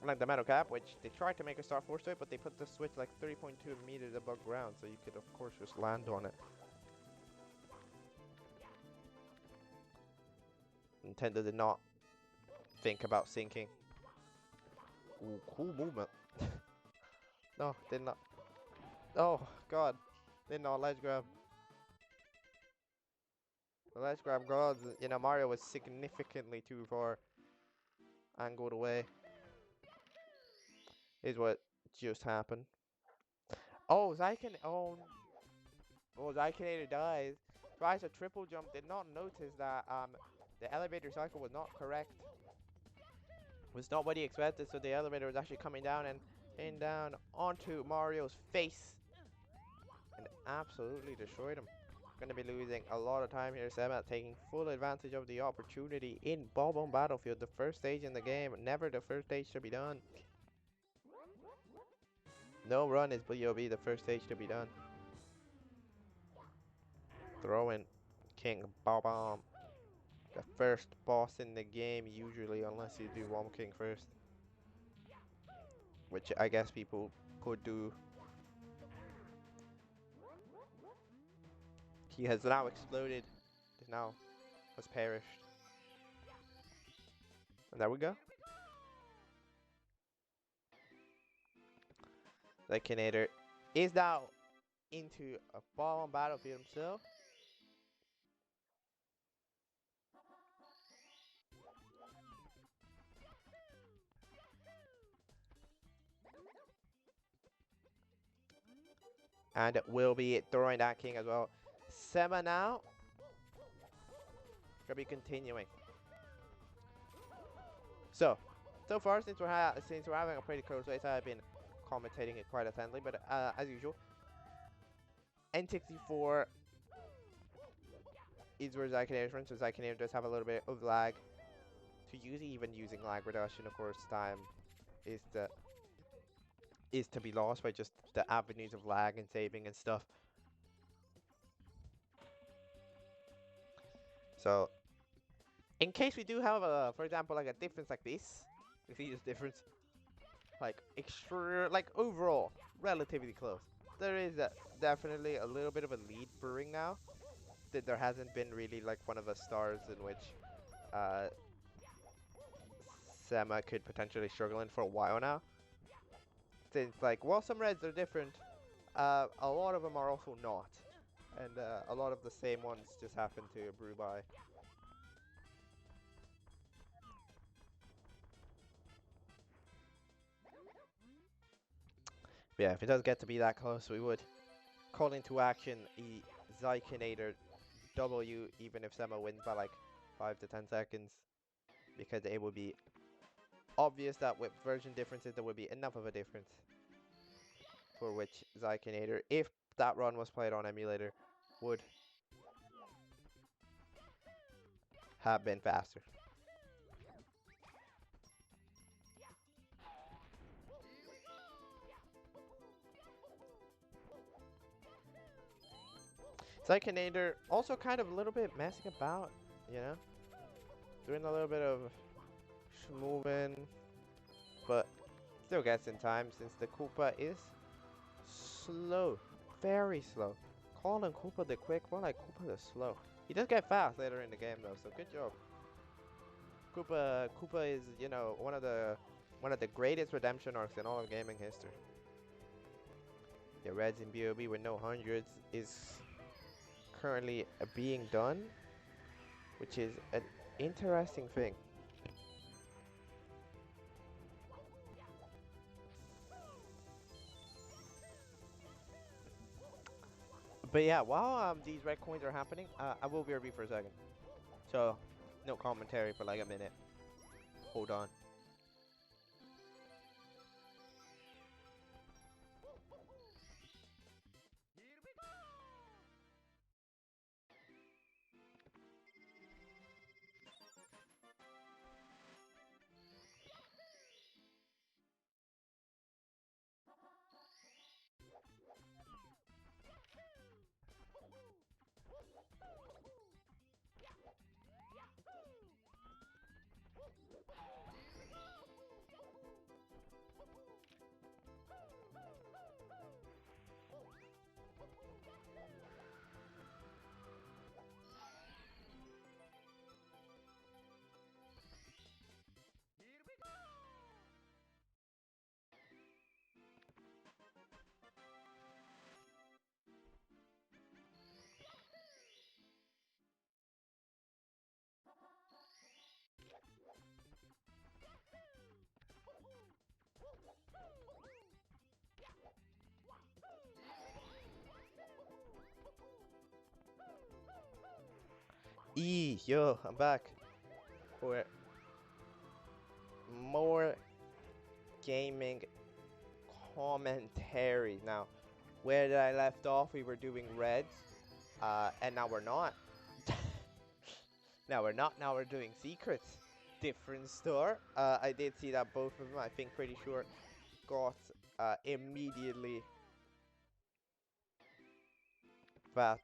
Like the Metal Cap, which they tried to make a Star Force to it, but they put the switch like 3.2 meters above ground, so you could of course just land on it. Nintendo did not think about sinking. Ooh, cool movement. No, did not. Oh god, did not ledge grab. The ledge grab gods, you know, Mario was significantly too far angled away. Is what just happened. Oh, zaikenator dies. Tries a triple jump, did not notice that the elevator cycle was not correct. Was not what he expected, so the elevator was actually coming down and came down onto Mario's face and absolutely destroyed him. Going to be losing a lot of time here. Sema taking full advantage of the opportunity in Bob-omb Battlefield, the first stage in the game. Never the first stage to be done. No run is BOB the first stage to be done. Throwing King Bob-omb, the first boss in the game usually, unless you do Womb King first, which I guess people could do. He has now exploded. He now has perished. And there we go. Zaikenator is now into a Bob-omb Battlefield himself. And will be throwing that king as well. Sema now gonna be continuing. So far since we're having a pretty close race, I've been commentating it quite attentively, but as usual, N64 is where Zaikenator runs, so Zaikenator does have a little bit of lag to use. Even using lag reduction, of course, time is to be lost by just the avenues of lag and saving and stuff. So in case we do have a, for example, like a difference like this, you see this difference, like overall relatively close. There is definitely a little bit of a lead brewing now. That there hasn't been really like one of the stars in which Sema could potentially struggle in for a while now. Since like while some reds are different, a lot of them are also not, and a lot of the same ones just happen to brew by. But yeah, if it does get to be that close, we would call into action the Zaikenator W, even if Sema wins by like 5 to 10 seconds, because it would be obvious that with version differences there would be enough of a difference for which Zaikenator, if that run was played on emulator, would have been faster. Zaikenator also kind of a little bit messing about, you know, doing a little bit of schmoving, but still gets in time since the Koopa is slow, very slow. Calling Koopa the quick, more like Koopa the slow. He does get fast later in the game though, so good job. Koopa is, you know, one of the One of the greatest redemption arcs in all of gaming history. Yeah, Reds in BOB with no hundreds is currently being done, which is an interesting thing. But yeah, while these red coins are happening, I will BRB for a second. So, no commentary for like a minute. Hold on. Yo, I'm back for more gaming commentary. Now, where did I left off? We were doing reds, and now we're not. Now we're not. Now we're doing secrets. Different store. I did see that both of them, I think pretty sure, got immediately that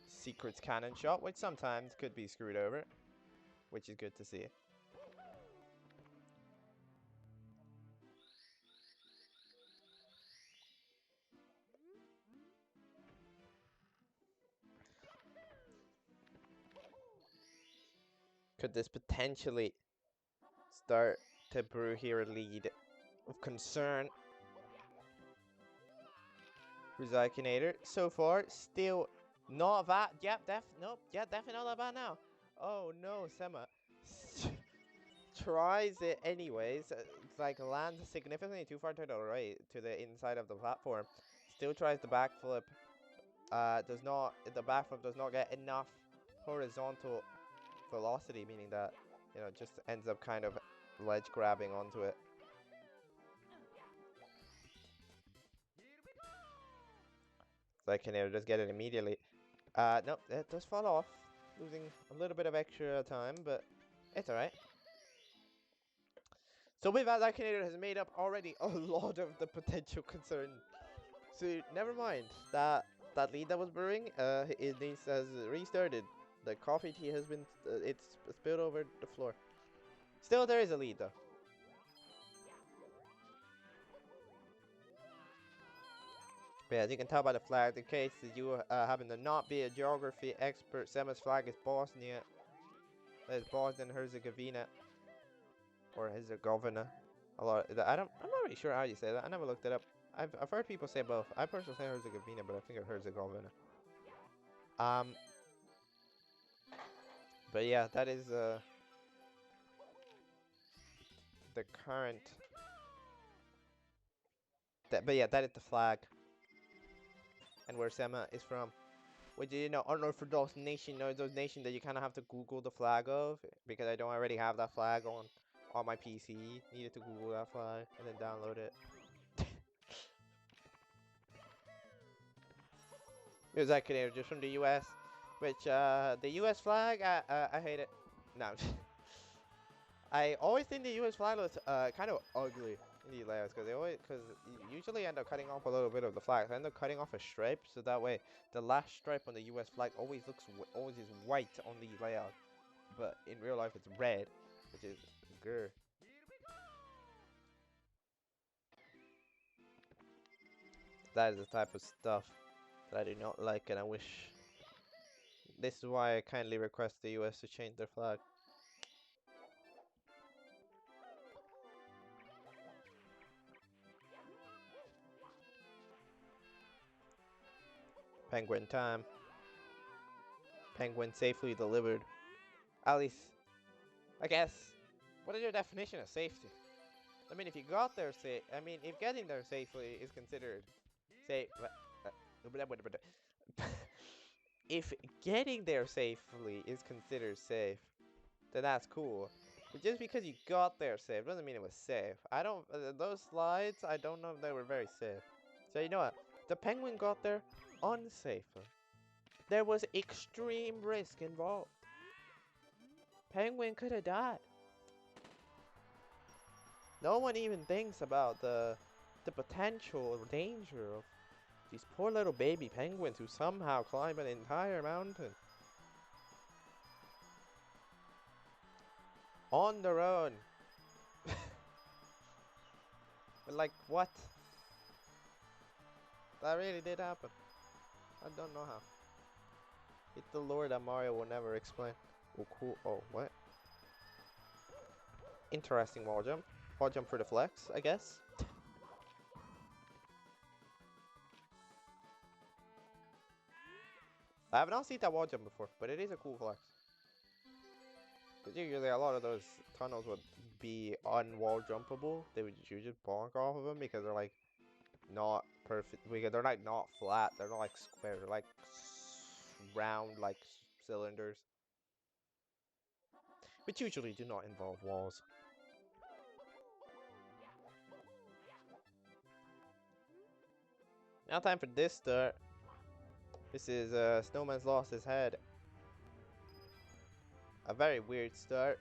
secrets cannon shot, which sometimes could be screwed over, which is good to see. Could this potentially start to brew here a lead of concern for zaikenator? So far, still not that. Yep, nope. Yeah, definitely not that bad now. Oh no, Sema tries it anyways. It's like lands significantly too far to the right, to the inside of the platform. Still tries the backflip. Does not. The backflip does not get enough horizontal velocity, meaning that, you know, just ends up kind of ledge grabbing onto it. Zaikenator does get it immediately. Nope, it does fall off, losing a little bit of extra time, but it's alright. So with that, Zaikenator has made up already a lot of the potential concern. So never mind that lead that was brewing. It has restarted. The coffee tea has been it's spilled over the floor. Still, there is a lead though. But yeah, as you can tell by the flag, in case you happen to not be a geography expert, Sema's flag is Bosnia. That is Bosnia and Herzegovina, or Herzegovina. I'm not really sure how you say that. I never looked it up. I've heard people say both. I personally say Herzegovina, but I think it's Herzegovina. But yeah, that is the current. But yeah, that is the flag, and where Sema is from. Which, you know, unorthodox nation, those nations that you kind of have to Google the flag of, because I don't already have that flag on my PC. Needed to Google that flag and then download it. It was that Canadian, just from the U.S. Which the U.S. flag, I hate it. No, I always think the U.S. flag looks kind of ugly in the layouts, because you usually end up cutting off a little bit of the flag. I end up cutting off a stripe, so that way the last stripe on the U.S. flag always is white on the layout, but in real life it's red, which is grr. That is the type of stuff that I do not like, and I wish. This is why I kindly request the U.S. to change their flag. Penguin time. Penguin safely delivered. At least, I guess. What is your definition of safety? I mean, if you got there safe, I mean, if getting there safely is considered safe, if getting there safely is considered safe, then that's cool. But just because you got there safe doesn't mean it was safe. I don't, those slides, I don't know if they were very safe. So you know what? The penguin got there unsafely. There was extreme risk involved. Penguin could have died. No one even thinks about the potential danger of these poor little baby penguins who somehow climb an entire mountain on their own. But like, what? That really did happen. I don't know how. It's the lore that Mario will never explain. Oh, cool. Oh, what? Interesting wall jump. Wall jump for the flex, I guess. I have not seen that wall jump before, but it is a cool flex. Because usually a lot of those tunnels would be unwall jumpable. They would you just bonk off of them because they're like not perfect. Because they're like not flat. They're not like square. They're like round like cylinders, which usually do not involve walls. Now time for this start. This is Snowman's lost his head. A very weird start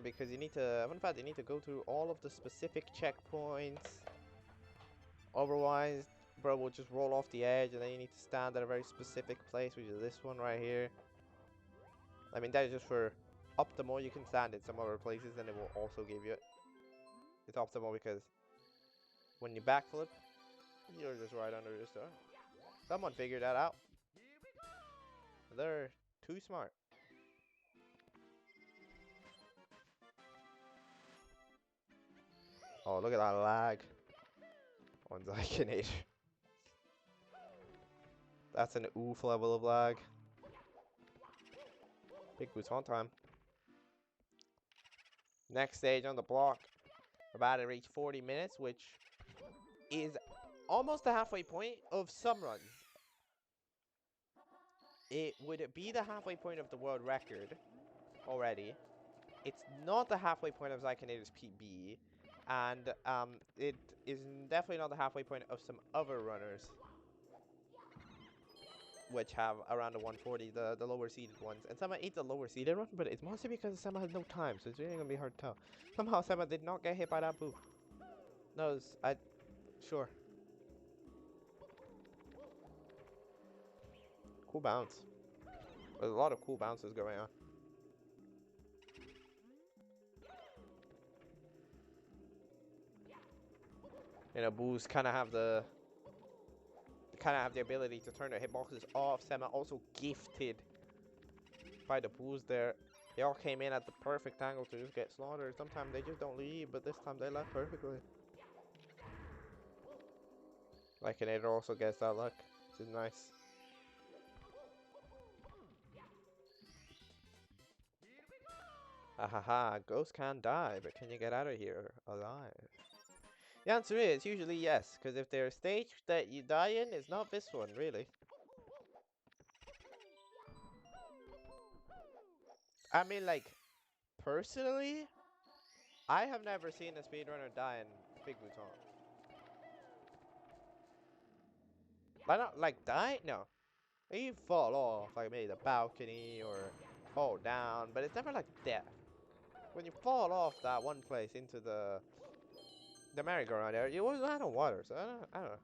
because you need to. In fact, you need to go through all of the specific checkpoints. Otherwise, bro will just roll off the edge, and then you need to stand at a very specific place, which is this one right here. I mean, that is just for optimal. You can stand in some other places, and it will also give you it. It's optimal because when you backflip, you're just right under this door. Someone figured that out. They're too smart. Oh, look at that lag on zaikenator. That's an oof level of lag. Big boots on time. Next stage on the block. We're about to reach 40 minutes, which is almost the halfway point of some runs. It would be the halfway point of the world record already. It's not the halfway point of zaikenator's PB. And it is definitely not the halfway point of some other runners, which have around the 140, the lower seeded ones. And Sema ate the lower seeded one, but it's mostly because Sema has no time, so it's really gonna be hard to tell. Somehow Sema did not get hit by that boo. No, sure. Cool bounce. There's a lot of cool bounces going on. You know, boos kind of have the ability to turn their hitboxes off. Sema also gifted by the boos there. They all came in at the perfect angle to just get slaughtered. Sometimes they just don't leave, but this time they left perfectly. Zaikenator also gets that luck, which is nice. Hahaha, ghosts can't die, but can you get out of here alive? The answer is usually yes, because if there's a stage that you die in, it's not this one, really. I mean, like, personally, I have never seen a speedrunner die in Big Bouton. I don't, like, die? No. You fall off, like maybe the balcony or fall down, but it's never like death. When you fall off that one place into the merry-go-round there, you always land on water, so I don't know.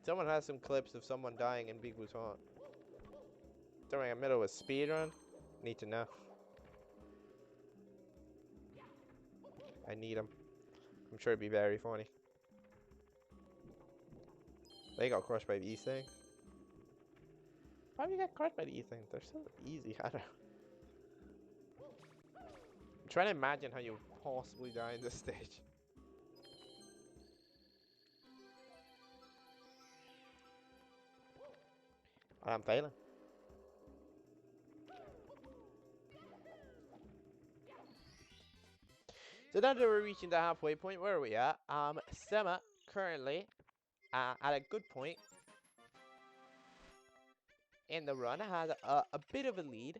Someone has some clips of someone dying in Big Bouton during a middle of a speedrun. Need to know. I need them. I'm sure it'd be very funny. They got crushed by these things. Why do you get crushed by these things? They're so easy. I don't know. I'm trying to imagine how you possibly die in this stage. And I'm failing. So now that we're reaching the halfway point, where are we at? Sema currently at a good point in the run has a bit of a lead.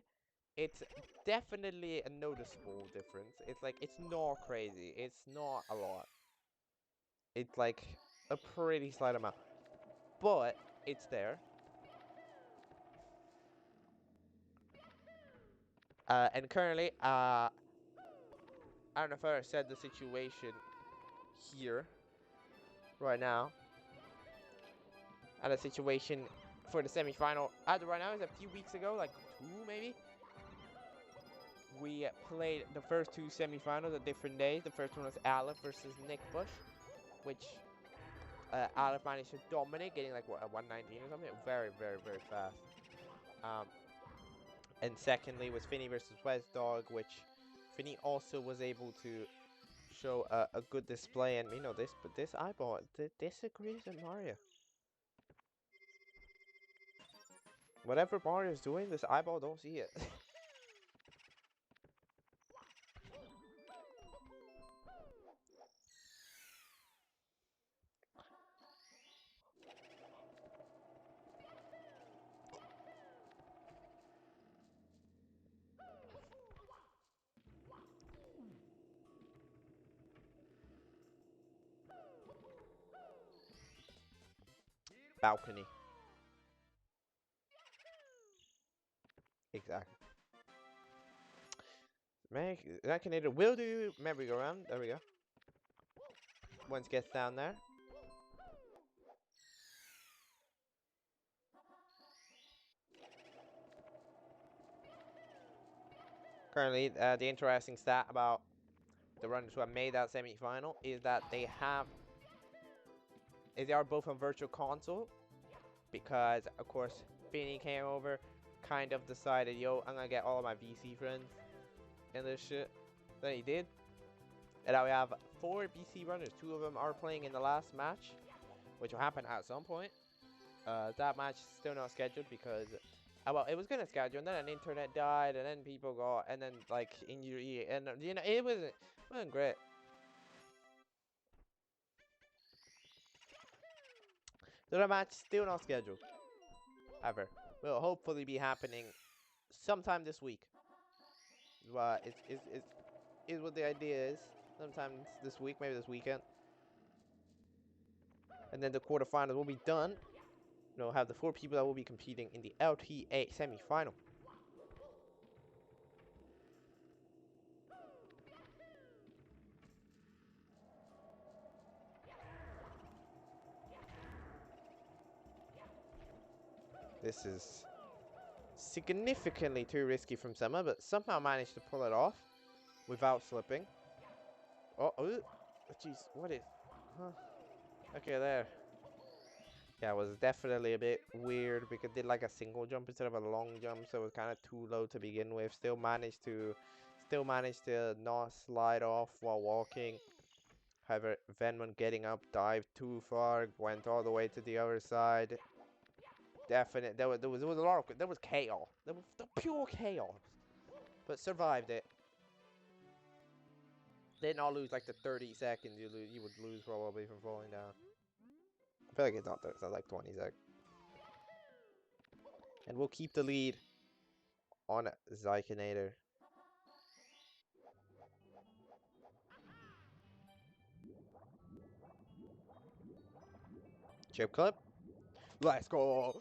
It's definitely a noticeable difference. It's like, it's not crazy. It's not a lot. It's like a pretty slight amount. But it's there. And currently, I don't know if I said the situation here right now. And a situation for the semifinal. As of right now, is a few weeks ago, like 2 maybe. We played the first 2 semifinals at different days. The first one was Aleph versus Nick Bush, which Aleph managed to dominate, getting like what, a 119 or something. Very, very, very fast. And secondly was Finny versus West Dog, which Finny also was able to show a good display. And you know this, but this eyeball disagrees with Mario. Whatever Mario's doing, this eyeball don't see it. Balcony. Exactly. Zaikenator will do merry-go-round. There we go. Once gets down there. Currently, the interesting stat about the runners who have made that semi-final is that they are both on Virtual Console, because of course Finny came over, kind of decided, yo, I'm gonna get all of my VC friends in this shit. Then he did. And now we have 4 BC runners. 2 of them are playing in the last match, which will happen at some point. That match is still not scheduled because, well, it was gonna schedule, and then an internet died, and then people got, and then like injury, and you know, it wasn't great. So the match still not scheduled. Ever will hopefully be happening sometime this week. But is what the idea is. Sometime this week, maybe this weekend. And then the quarterfinals will be done. We'll have the 4 people that will be competing in the LTA semifinal. This is significantly too risky from Sema, but somehow managed to pull it off without slipping. Oh, jeez, what is? Huh? Okay, there. Yeah, it was definitely a bit weird because it did like a single jump instead of a long jump, so it was kind of too low to begin with. Still managed to not slide off while walking. However, Venmon getting up, dived too far, went all the way to the other side. Definite. There was a lot of chaos. There was pure chaos, but survived it. Did not lose like the 30 seconds you would lose probably from falling down. I feel like it's not 30, it's like 20 seconds. And we'll keep the lead on zaikenator. Chip clip. Let's go.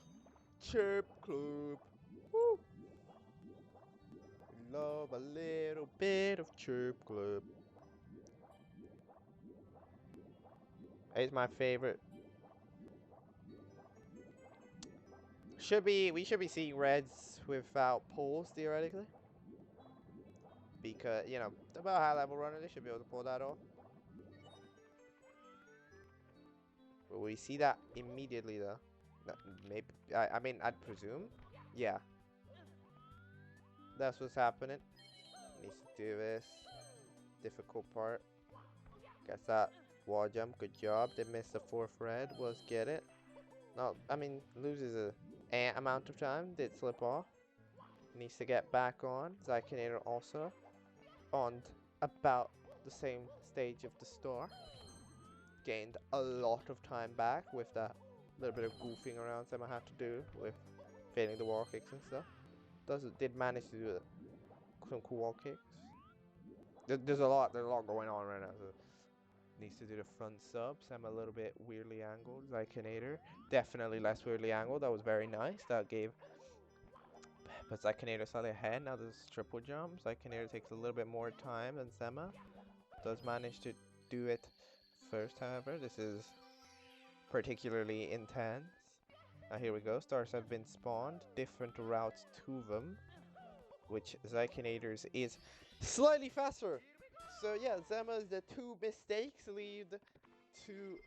Chip clip. Woo. Love a little bit of chip clip. It's my favorite. We should be seeing reds without pulls theoretically. Because, you know, about high level runner, they should be able to pull that off. Will we see that immediately though? No, maybe. I mean, I'd presume. Yeah. That's what's happening. Needs to do this. Difficult part. Gets that wall jump. Good job. They missed the 4th red. Was get it. No, I mean, loses a amount of time did slip off. Needs to get back on. Zaikenator also on about the same stage of the store. Gained a lot of time back with that little bit of goofing around Sema had to do with failing the wall kicks and stuff. Did manage to do some cool wall kicks. There's a lot going on right now. So needs to do the front sub. Sema a little bit weirdly angled. Zaikenator definitely less weirdly angled. That was very nice. That gave. But Zaikenator slightly ahead. Now there's triple jump. Zaikenator takes a little bit more time than Sema. Does manage to do it first, however. This is particularly intense. Now here we go. Stars have been spawned. Different routes to them. Which Zaikenator's is slightly faster. So yeah, Sema's the 2 mistakes lead to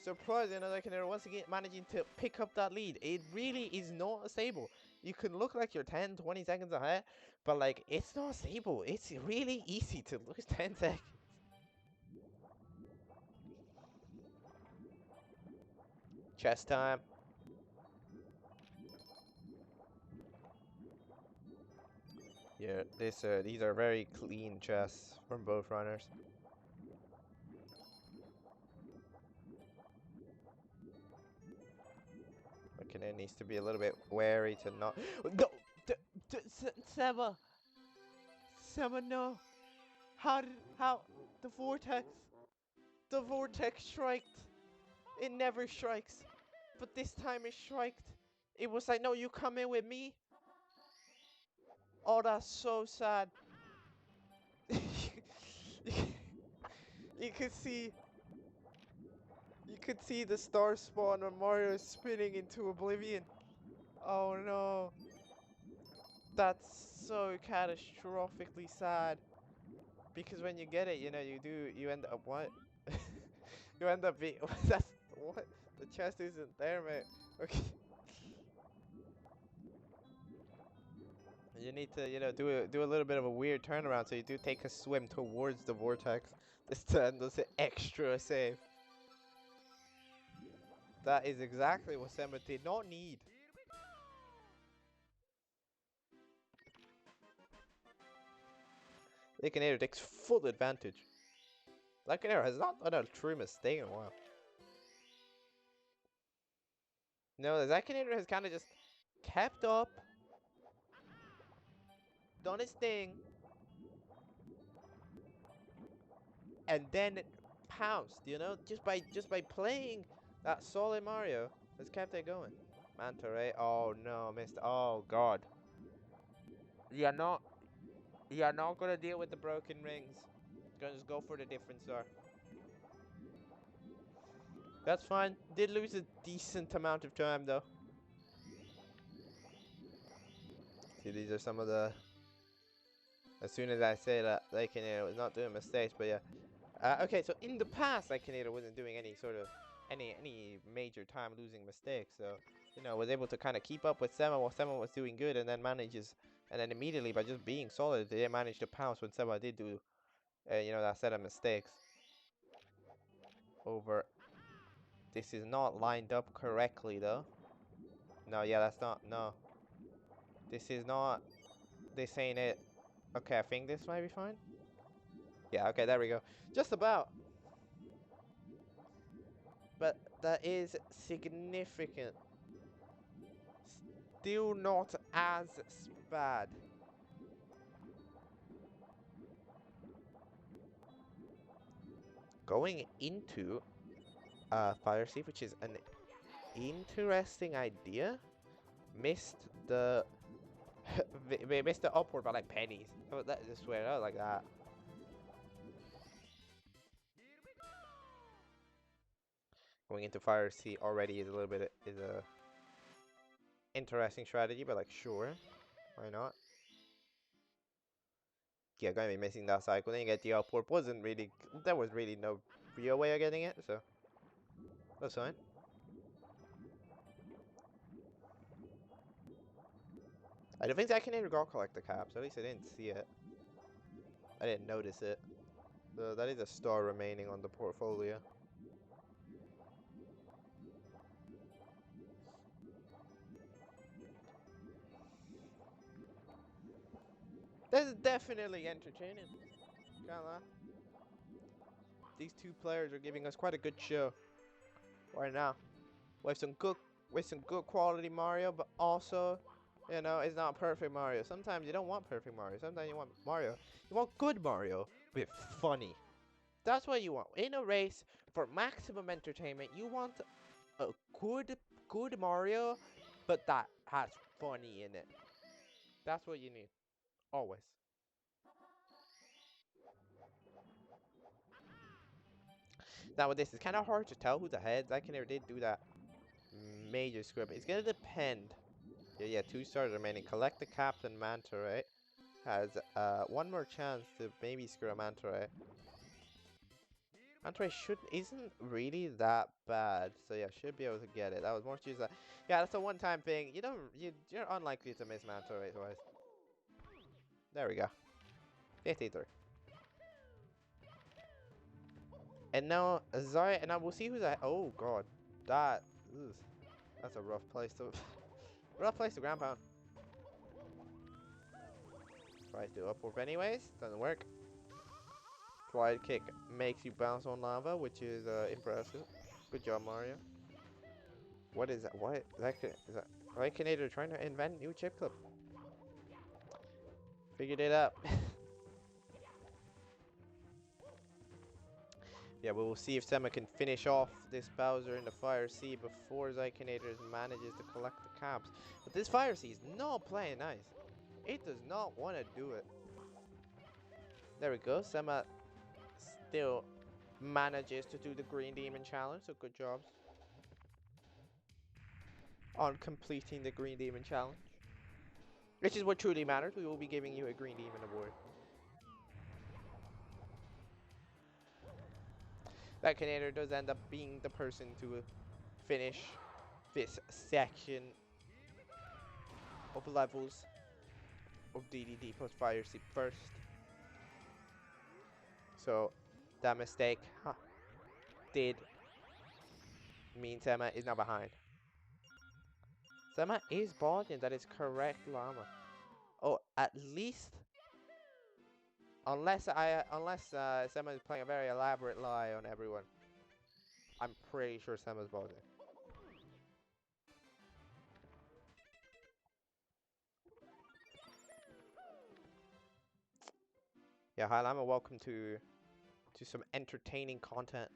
surprising Zaikenator once again managing to pick up that lead. It really is not stable. You can look like you're 10, 20 seconds ahead, but like it's not stable. It's really easy to lose 10 seconds. Chess time. Yeah, these are very clean chess from both runners. Okay, it needs to be a little bit wary to not. No, Sema, Sema, no. How the vortex striked. It never strikes, but this time it striked. It was like, no, you come in with me. Oh, that's so sad. You could see. You could see the star spawn when Mario is spinning into oblivion. Oh no. That's so catastrophically sad. Because when you get it, you know, you end up what? You end up being, that's, what? The chest isn't there, mate. Okay. You need to, you know, do a little bit of a weird turnaround, so you do take a swim towards the vortex. This time does it extra safe. That is exactly what Sema did not need. Zaikenator takes full advantage. Zaikenator has not done a true mistake in a while. No, the Zaikenator has kind of just kept up, done his thing, and then pounced. You know, just by playing that solid Mario, has kept it going. Manta Ray. Oh no, missed. Oh god. You're not. You're not gonna deal with the broken rings. Gonna just go for the different star. That's fine. Did lose a decent amount of time though. See, these are some of the. As soon as I say that, Zaikenator was not doing mistakes, but yeah. Okay, so in the past, Zaikenator wasn't doing any sort of any major time losing mistakes. So you know, was able to kind of keep up with Sema while Sema was doing good, and then immediately by just being solid, they managed to pounce when Sema did do, you know, that set of mistakes. Over. This is not lined up correctly though. No, yeah, that's not. No, this is not. This ain't it. Okay, I think this might be fine. Yeah, okay, there we go. Just about. But that is significant. Still not as bad. Going into Fire Thief, which is an interesting idea. Missed the missed the upward by like pennies. Let's just swear it out like that. Going into Fire Sea already is a little bit is a interesting strategy, but like sure, why not? Yeah, gonna be missing that cycle. Then you get the upward. Wasn't really, there was really no real way of getting it, so that's fine. I don't think Zaikenator got collect the caps. At least I didn't see it. I didn't notice it. So that is a star remaining on the portfolio. This is definitely entertaining. Can't lie. These two players are giving us quite a good show right now. With some good, quality Mario, but also, you know, it's not perfect Mario. Sometimes you don't want perfect Mario. Sometimes you want Mario. You want good Mario, but funny. That's what you want in a race for maximum entertainment. You want a good Mario, but that has funny in it. That's what you need, always. Now with this, it's kind of hard to tell who's ahead. Zaikenator did do that major screw up. It's gonna depend. Yeah, 2 stars remaining. Collect the Captain Manta Ray. Has one more chance to maybe screw a Manta Ray. Manta Ray isn't really that bad, so yeah, should be able to get it. That was more to use that. Yeah, that's a one-time thing. You're unlikely to miss Manta Ray twice. There we go. 53. And now Zaya, and now we'll see who's ahead. Oh god, that ugh, that's a rough place to ground pound. Tries to upwarp anyways, doesn't work. Slide kick makes you bounce on lava, which is impressive. Good job, Mario. What is that? What is that? Zaikenator trying to invent new chip clip. Figured it out. Yeah, but we'll see if Sema can finish off this Bowser in the Fire Sea before Zaikenator manages to collect the caps. But this Fire Sea is not playing nice. It does not want to do it. There we go. Sema still manages to do the Green Demon Challenge, so good job on completing the Green Demon Challenge. Which is what truly matters. We will be giving you a Green Demon Award. That Zaikenator does end up being the person to finish this section of levels of DDD plus Fire Sea first. So that mistake did mean Sema is now behind. Sema is bottom, that is correct, Llama. Oh, at least unless Sema is playing a very elaborate lie on everyone. I'm pretty sure Sema's bottom. Yeah, hi Llama, welcome to some entertaining content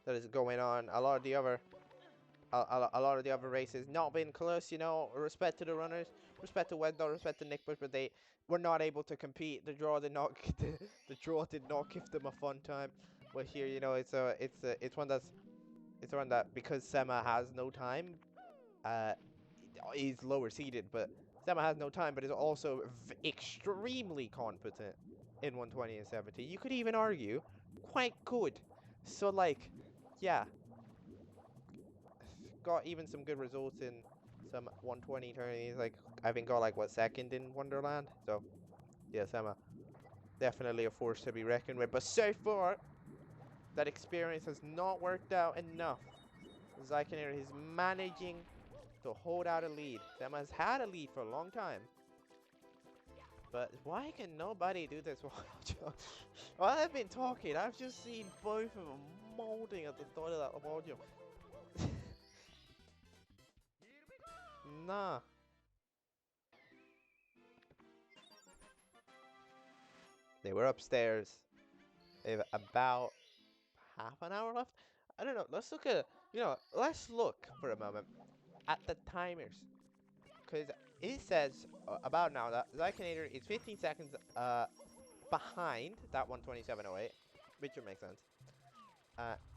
that is going on. A lot of the other races not been close, you know. Respect to the runners, respect to Wendell, respect to Nick Bush, but they were not able to compete. The draw did not the draw did not give them a fun time. But here, you know, it's one that because Sema has no time, is lower seeded, but Sema has no time, but is also extremely competent in 120 and 70. You could even argue quite good. So like, yeah, got even some good results in some 120 tourneys. Like, I think got like what, second in Wonderland. So yeah, Sema definitely a force to be reckoned with. But so far, that experience has not worked out enough. Zaikenator is managing to hold out a lead. Sema has had a lead for a long time. But why can nobody do this while I've been talking? I've just seen both of them molding at the thought of that podium. Nah. They were upstairs. They have about half an hour left. I don't know. Let's look at, let's look for a moment at the timers. Because it says about now that Zaikenator is 15 seconds behind that 127.08, which would make sense.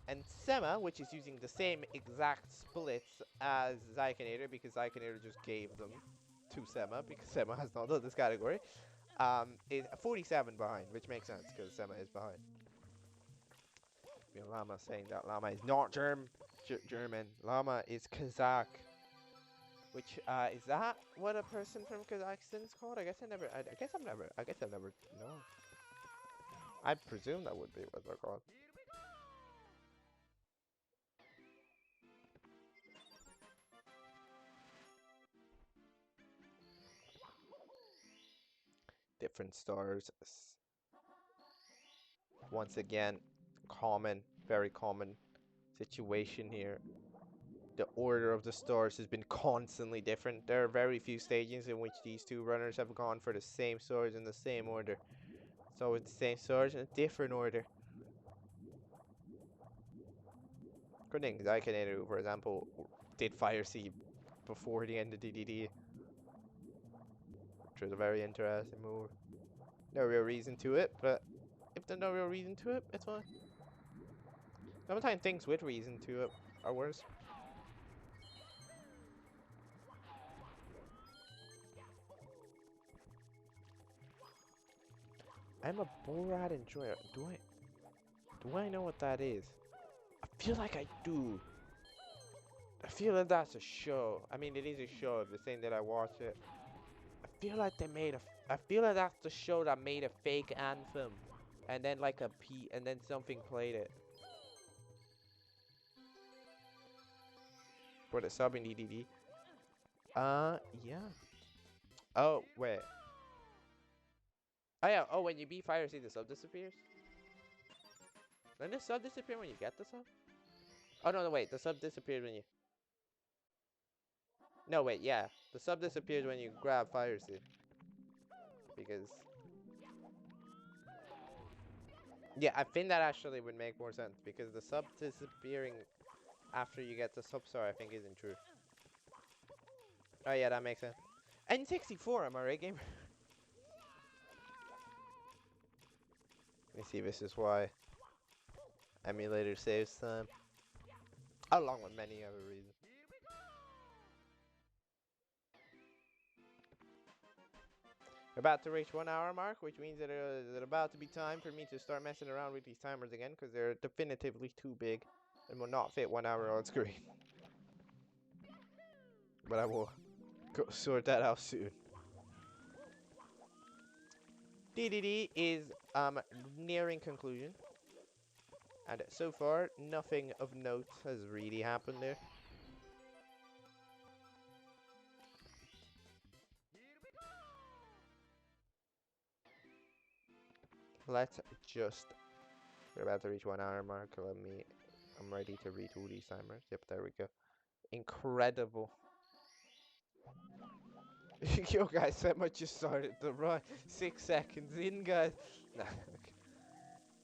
And Sema, which is using the same exact splits as Zaikenator, because Zaikenator just gave them to Sema, because Sema has not done this category, is 47 behind, which makes sense, because Sema is behind. Llama saying that Llama is not German. Llama is Kazakh. Which, is that what a person from Kazakhstan is called? I guess I've never known. I presume that would be what they're called. different stars. Once again, very common situation here. The order of the stars has been constantly different. There are very few stages in which these two runners have gone for the same stars in the same order. So it's the same stars in a different order. Good thing Zaikenator, for example, did Fire Seed before the end of DDD, which was a very interesting move. No real reason to it, but if there's no real reason to it, it's fine. Sometimes things with reason to it are worse. I'm a Borat enjoyer. Do I know what that is? I feel like I do. I feel like that's a show. I mean, it is a show. The same that I watch it. I feel like they made a. I feel like that's the show that made a fake anthem, and then like and then something played it. For the sub in DDD. Yeah. Oh wait. Oh yeah. Oh, when you beat Fire Seed, the sub disappears. Then the sub disappear when you get the sub. Oh no, no wait. The sub disappears when you. No wait. Yeah. The sub disappears when you grab Fire Seed. Because. Yeah, I think that actually would make more sense because the sub disappearing after you get the sub star, I think isn't true. Oh yeah, that makes sense. N64, am I right, gamer? Let me see, this is why emulator saves time. Along with many other reasons. We're about to reach 1 hour mark, which means that it's about to be time for me to start messing around with these timers again, because they're definitively too big and will not fit 1 hour on screen. But I will go sort that out soon. DDD is nearing conclusion. And so far, nothing of note has really happened there. Let's just... We're about to reach 1 hour mark. I'm ready to retool these timers. Yep, there we go. Incredible. Yo, guys, Sema just started to run. 6 seconds in, guys. Nah, okay.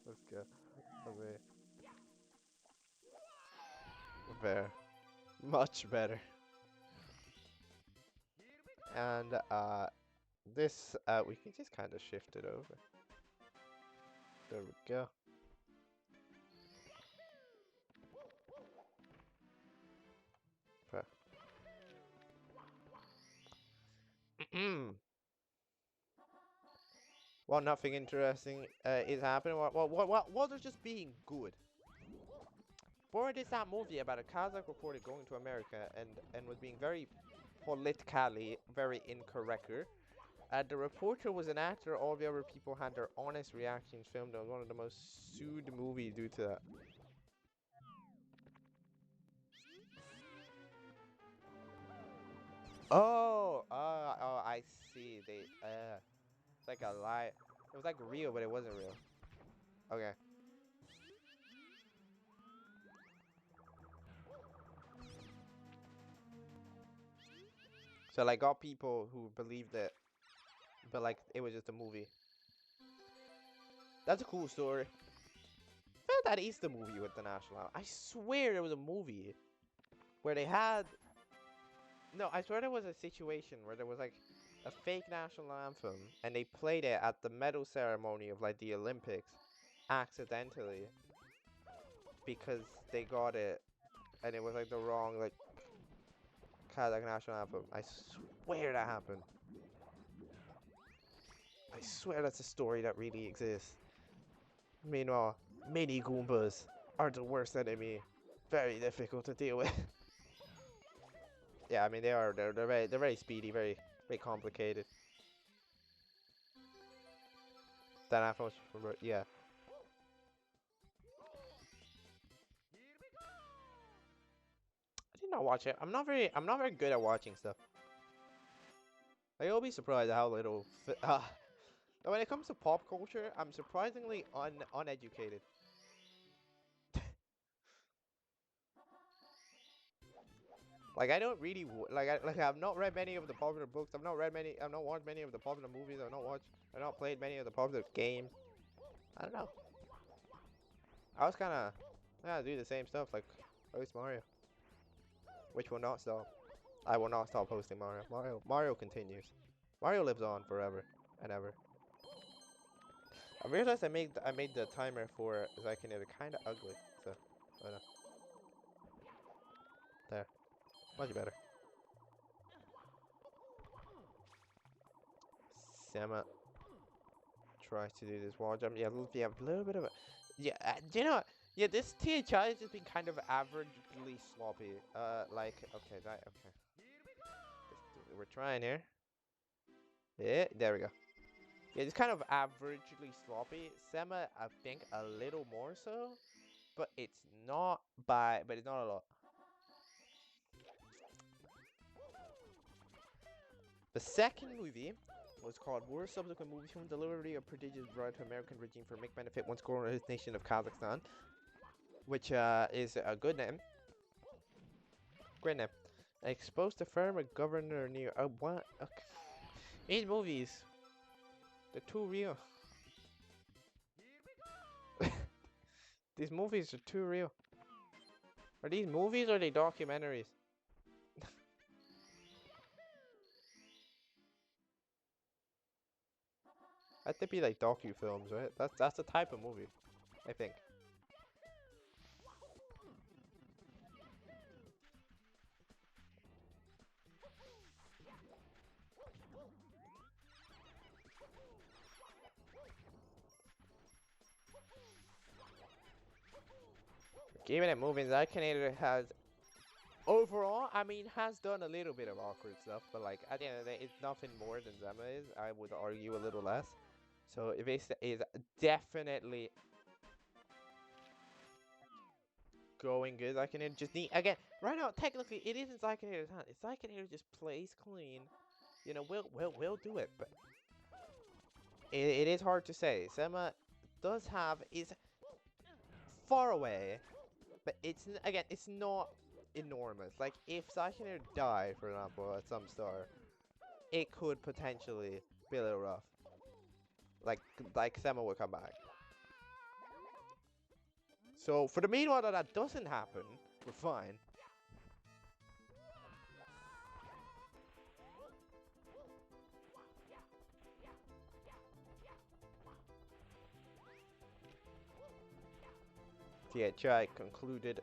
Let's go. Okay. There. Much better. And, this, we can just kind of shift it over. There we go. Well, nothing interesting is happening. What is just being good? Borat is that movie about a Kazakh reporter going to America and was being very politically very incorrect. The reporter was an actor. All the other people had their honest reactions filmed. It was one of the most sued movies due to that. Oh, I see. It's like a lie. It was like real, but it wasn't real. Okay. So like got people who believed it, but like it was just a movie. That's a cool story. I feel that is the movie with the national anthem. I swear there was a movie where they had. No, I swear there was a situation where there was like a fake national anthem and they played it at the medal ceremony of like the Olympics accidentally because they got it and it was like the wrong like Kazakh national anthem. I swear that happened. I swear that's a story that really exists. Meanwhile, mini Goombas are the worst enemy. Very difficult to deal with. Yeah, I mean they are. They're very speedy, very complicated. That anthem was from yeah. I did not watch it. I'm not very good at watching stuff. Like, you'll be surprised at how little Now, when it comes to pop culture, I'm surprisingly uneducated. Like I don't really I've not read many of the popular books. I've not watched many of the popular movies. I've not played many of the popular games. I don't know. I was kind of do the same stuff like post Mario, which will not stop. I will not stop posting Mario. Mario continues. Mario lives on forever and ever. I realized I made the timer for zaikenator kind of ugly. So, I don't know. There, much better. Sema tries to do this wall jump. Yeah, a little bit of a. Yeah, you know, yeah, this THI has just been kind of averagely sloppy. Okay, okay. We're trying here. Yeah, there we go. Yeah, it's kind of averagely sloppy. Sema, I think, a little more so, but it's not but it's not a lot. The second movie was called War. Subsequent movies from delivery of prodigious right to American regime for make benefit once colonized nation of Kazakhstan, which is a good name. Great name. Exposed to former governor near what? Okay. These movies, they're too real. These movies are too real. Are these movies or are they documentaries? That'd be like docu-films, right? That's the type of movie, I think. Keeping it moving, zaikenator has overall, I mean, has done a little bit of awkward stuff, but like at the end of the day, it's nothing more than Sema is. I would argue a little less. So it is definitely going good. Zaikenator just need again. Right now, technically, it isn't zaikenator's hand. If zaikenator just plays clean, you know, we'll do it. But it is hard to say. Sema is far away, but again, it's not enormous. Like if zaikenator died, for example, at some star, it could potentially be a little rough. Like Sema will come back. So for the meanwhile that doesn't happen, we're fine. THI concluded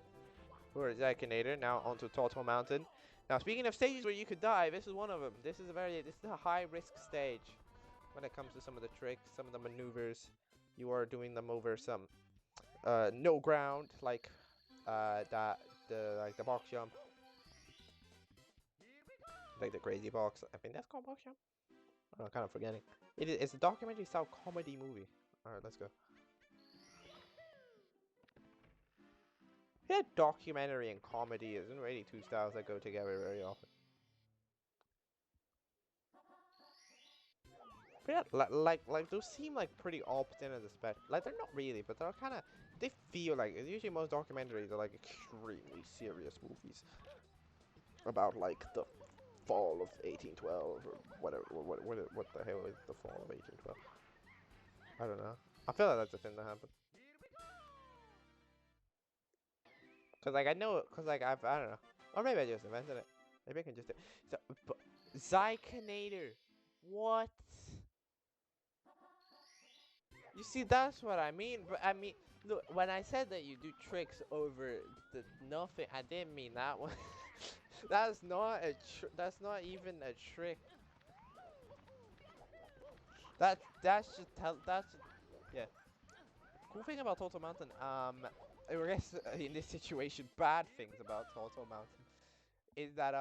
for zaikenator. Now onto Total Mountain. Now speaking of stages where you could die, this is one of them. This is a high risk stage when it comes to some of the tricks, some of the maneuvers. You are doing them over some no ground, like the box jump, like the crazy box. I think that's called box jump. I'm kind of forgetting. It's a documentary style comedy movie. All right, let's go. Yeah, documentary and comedy isn't really two styles that go together very often. But yeah, like those seem like pretty opposite in the spec. Like they're not really, but they're kind of. They feel like usually most documentaries are like extremely serious movies about like the fall of 1812 or whatever. What the hell is the fall of 1812? I don't know. I feel like that's a thing that happened. Cause like I know, cause like I don't know, or maybe I just invented it. Maybe I can just do. So, but zaikenator, what? You see, that's what I mean. But I mean, look, when I said that you do tricks over the nothing, I didn't mean that one. That's not that's not even a trick. That's just yeah. Cool thing about Total Mountain, I guess in this situation, bad things about Total Mountain is that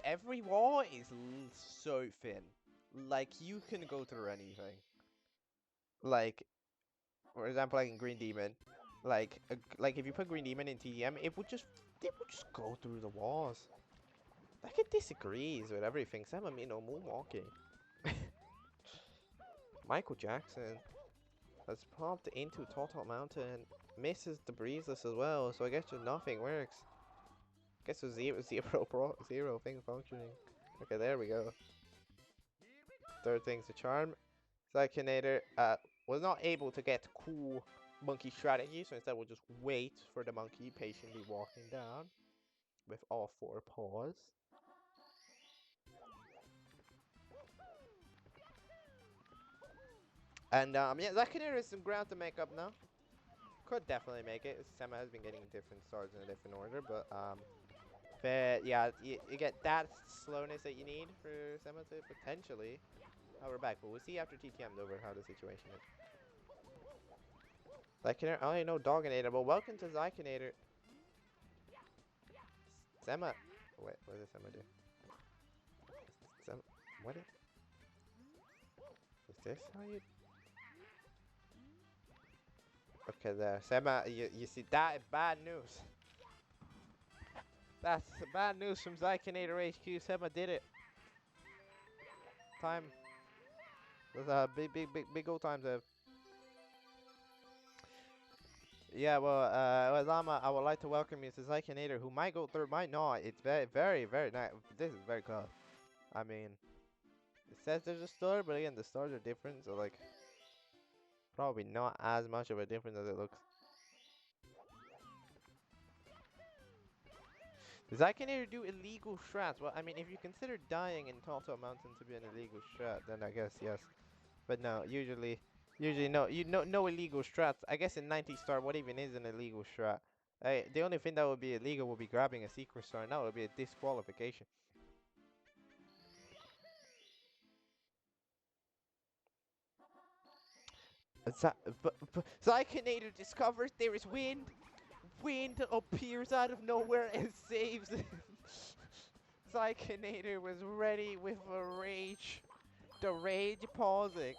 every wall is so thin. Like you can go through anything. Like for example, like in Green Demon, like if you put Green Demon in TDM, it would just go through the walls. Like it disagrees with everything. Sam, I mean, no moonwalking. Michael Jackson has popped into Tall Mountain, misses the breezes as well, so I guess just nothing works. Guess there's zero thing functioning. Okay, there we go. Third thing's the charm. Zaikenator was not able to get cool monkey strategy, so instead we'll just wait for the monkey patiently walking down with all four paws. And yeah, Zaikenator has some ground to make up now. Could definitely make it. Sema has been getting different stars in a different order, but yeah, you get that slowness that you need for Sema to potentially power back. But we'll see after TTM's over how the situation is. Zaikenator, I only know Dogginator, but welcome to Zaikenator. Sema, wait, what does Sema do? Sema, what is this how you? Okay, there, Sema, you see that is bad news. That's bad news from Zaikenator HQ. Sema did it. Time. Those big old times. Yeah, well, Lama, I would like to welcome you to Zaikenator, who might go third, might not. It's very nice. This is very close. I mean, it says there's a star, but again, the stars are different, so like, probably not as much of a difference as it looks. Does Zaikenator do illegal strats? Well, I mean, if you consider dying in Tall Mountain to be an illegal strat, then I guess yes. But no, usually no, no illegal strats. I guess in 90 star, what even is an illegal strat? The only thing that would be illegal would be grabbing a secret star, and that would be a disqualification. Zaikenator discovers there is wind. Wind appears out of nowhere and saves him. Zaikenator was ready with a rage. The rage pausing.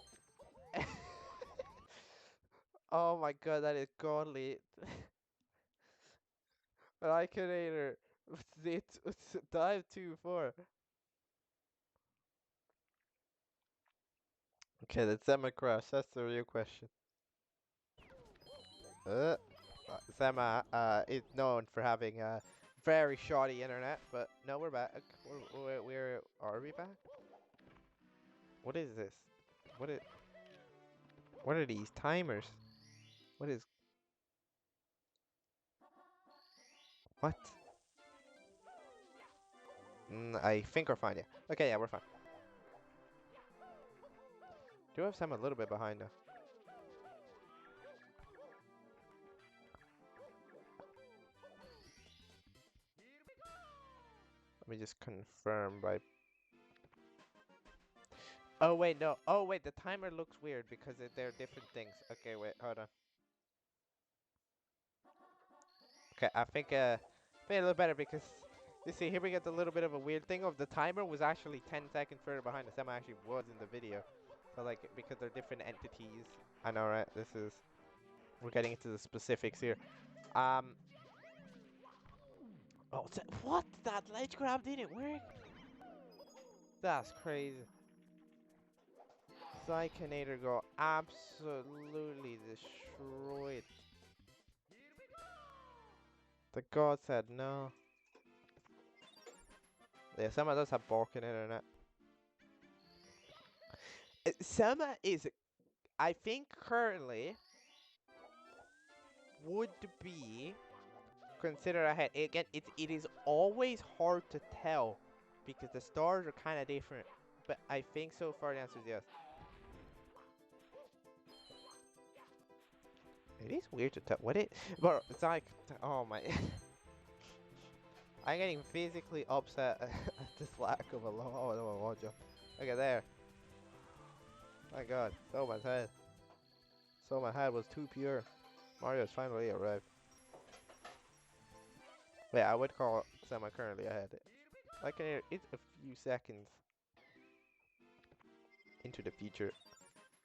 Oh my god, that is godly. Zaikenator. It's dive 2-4. Okay, the Sema crash. That's the real question. Sema is known for having very shoddy internet, but no, we're back. Where are we back? What is this? What is? What are these timers? What is? What? I think we're fine. Yeah. Okay, yeah, we're fine. Do have Sema a little bit behind now. Let me just confirm by. Oh wait, no. Oh wait, the timer looks weird because they're different things. Okay, wait, hold on. Okay, I think a little better because you see here we get a little bit of a weird thing of the timer was actually 10 seconds further behind the Sema actually was in the video. So like because they're different entities. I know, right? We're getting into the specifics here. Oh, what? That ledge grab didn't work? That's crazy. Zaikenator got absolutely destroyed. The god said no. Yeah, Sema does have balking internet. Sema is, I think currently, would be considered ahead. Again, it is always hard to tell because the stars are kind of different. But I think so far the answer is yes. It is weird to tell. But it's like, oh my. I'm getting physically upset at this lack of a low jump. Okay, there. My god, Soma's head. Soma's head was too pure. Mario's finally arrived. Wait, I would call Sema currently ahead. Like it's a few seconds into the future.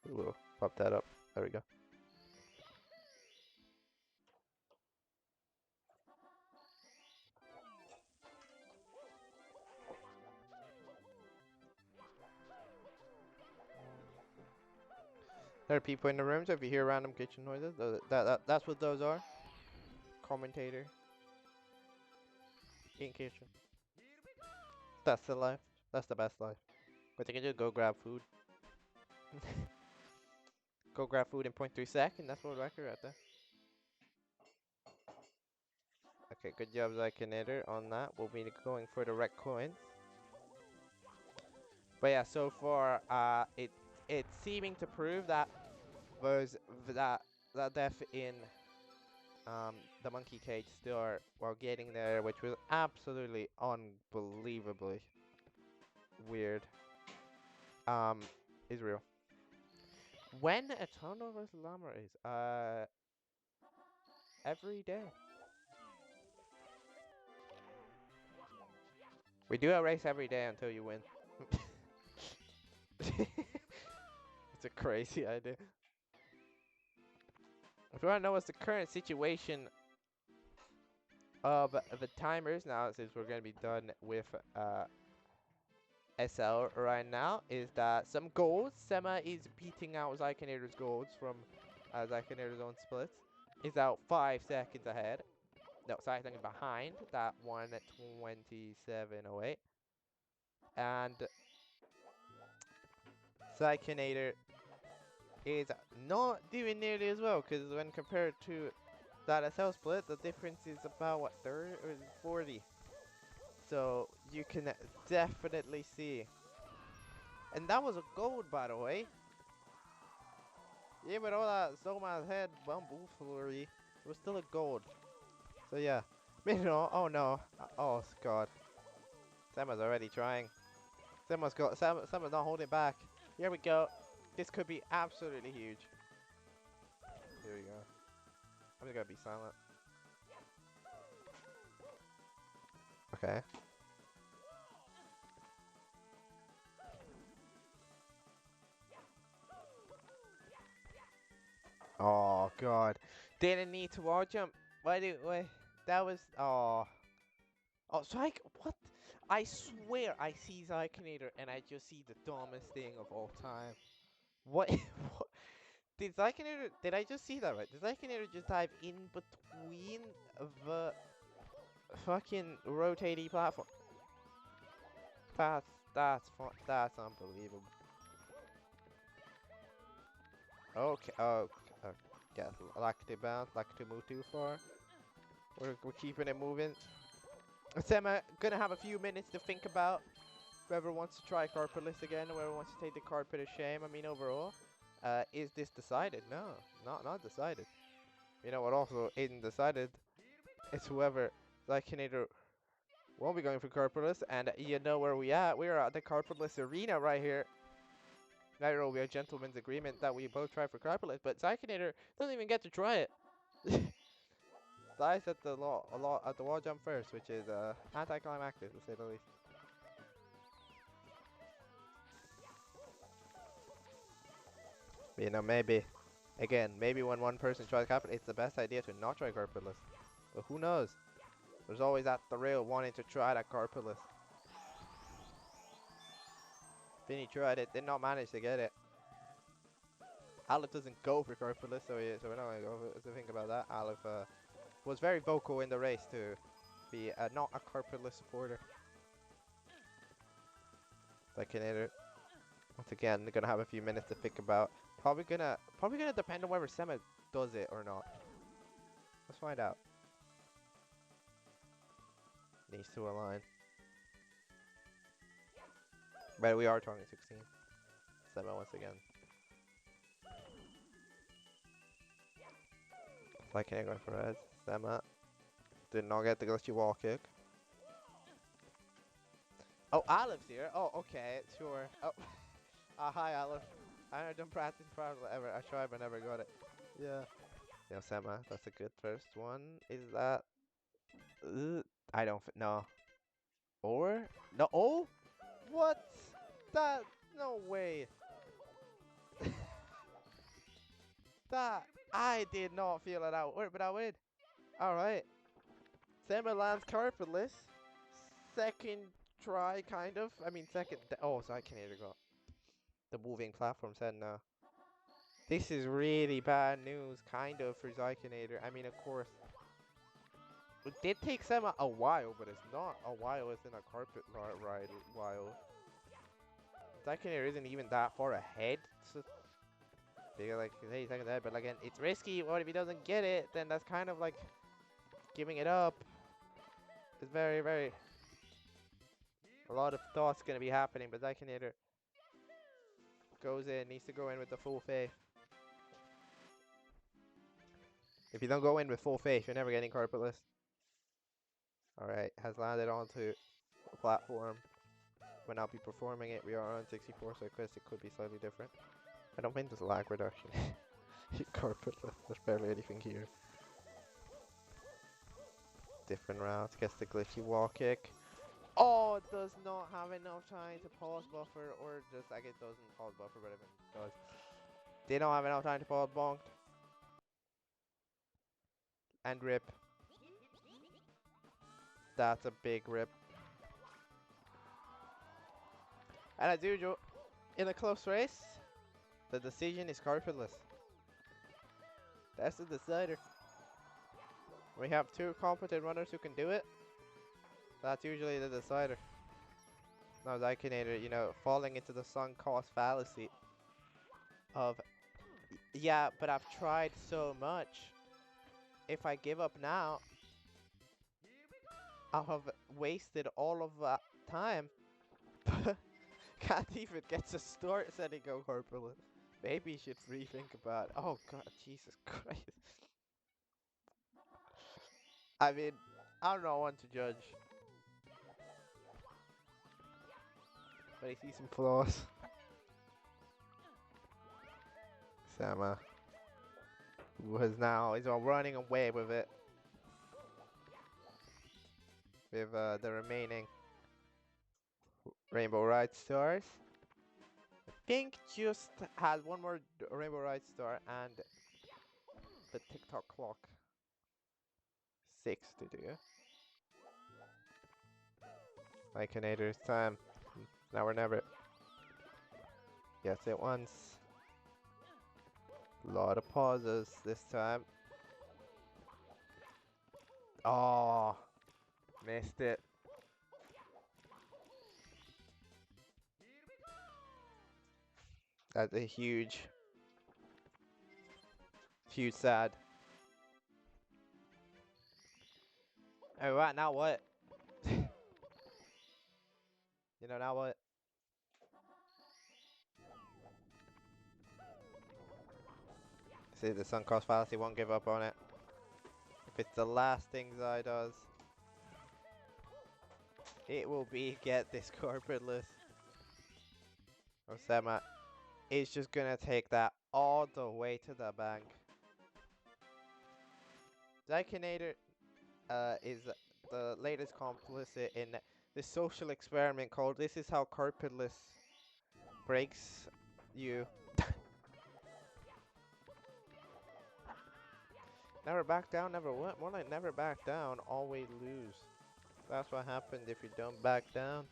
We'll pop that up. There we go. There are people in the room, so if you hear random kitchen noises, that's what those are. Commentator. In kitchen. That's the life. That's the best life. What you can do, go grab food. Go grab food in 0.3 seconds. That's world record right there. Okay, good job, zaikenator, on that. We'll be going for the red coins. But yeah, so far, it's seeming to prove that those that death in the monkey cage store while getting there, which was absolutely unbelievably weird, is real. When a tunnel versus llama is every day. We do a race every day until you win. It's a crazy idea. If you want to know what's the current situation of the timers now, since we're going to be done with SL right now, is that some goals, Sema is beating out zaikenator's goals from zaikenator's own splits, is out 5 seconds ahead. No, cycling behind that one at 27.08. And zaikenator is not doing nearly as well, because when compared to that SL split, the difference is about, what, 30 or 40. So you can definitely see. And that was a gold, by the way. Yeah, with all that Soma's head bamboo flurry, it was still a gold. So yeah. Oh no. Oh god. Sema's already trying. Sema's not holding back. Here we go. This could be absolutely huge. Here we go. I'm just gonna be silent. Okay. Oh god. Didn't need to wall jump. Wait. That was Oh, what? I swear I see zaikenator and I just see the dumbest thing of all time. What? What? Did I just see that right? Did zaikenator just dive in between the fucking rotating platform? That's unbelievable. Okay, yeah, like to bounce, like to move too far. We're keeping it moving. Sema gonna have a few minutes to think about whoever wants to try carpetless again, whoever wants to take the carpet of shame. I mean, overall, is this decided? No, not decided. You know what also isn't decided? It's whoever zaikenator won't be going for carpetless, and you know where we at. We're at the carpetless arena right here. Now we have a gentleman's agreement that we both try for carpetless, but zaikenator doesn't even get to try it. Dies at the wall jump first, which is anticlimactic to say the least. You know, maybe when one person tries carpet, it's the best idea to not try carpetless. But who knows? There's always that thrill wanting to try that carpetless. Vinny tried it, did not manage to get it. Aleph doesn't go for carpetless, so we're not gonna go for, so think about that. Aleph was very vocal in the race to be not a carpetless supporter. Zaikenator, once again, they're gonna have a few minutes to think about. Probably gonna depend on whether Sema does it or not. Let's find out. Needs to align. But we are 2016. Sema once again. Zaikenator going for red. Sema did not get the glitchy wall kick. Oh, Aleph's here. Oh, okay, sure. Oh, hi, Aleph. I don't practice properly ever. I tried but never got it. Yeah. Yeah, Sema, that's a good first one. Is that? I don't know. Or no? Oh, what? That? No way. That I did not feel it out. But I win. All right. Sema lands carpetless. Second try, kind of. I mean, second. Oh, so I can't even go. The moving platform said no. This is really bad news, kind of, for zaikenator. I mean, of course, it did take Sema a while, but it's not a while. It's in a carpet ride while. zaikenator isn't even that far ahead. So they're like, hey, second ahead, but again, it's risky. What if he doesn't get it? Then that's kind of like giving it up. It's very. A lot of thoughts gonna be happening, but zaikenator goes in, needs to go in with the full faith. If you don't go in with full faith, you're never getting carpetless. Alright, has landed onto the platform. Will not be performing it. We are on 64, so I guess it could be slightly different. I don't think there's lag reduction. Carpetless, there's barely anything here. Different routes, gets the glitchy wall kick. Oh, it does not have enough time to pause buffer, or just like it doesn't pause buffer, but it does. They don't have enough time to pause bonked. And rip. That's a big rip. And as usual, in a close race, the decision is carpetless. That's the decider. We have two competent runners who can do it. That's usually the decider. Now zaikenator, you know, falling into the sunk cost fallacy of, yeah, but I've tried so much. If I give up now, I'll have wasted all of that time. Can't even get to start setting go carpetless. Maybe you should rethink about it. Oh god, Jesus Christ. I mean, I don't know one to judge. But I see some flaws. Sema, who has now, is running away with it. With the remaining Rainbow Ride stars. Pink just has one more Rainbow Ride star and the TikTok clock. 6 to do. zaikenator's time. Now or never. Yes, it once. Lot of pauses this time. Oh, missed it. That's a huge sad. Oh, right, now what? You know, now what? See, the sunk cost fallacy won't give up on it. If it's the last thing Zai does, it will be get this carpetless. Or Sema is just gonna take that all the way to the bank. zaikenator is the latest complicit in this social experiment called "This is how carpetless breaks you." Never back down, never what? More like never back down, always lose. That's what happens if you don't back down.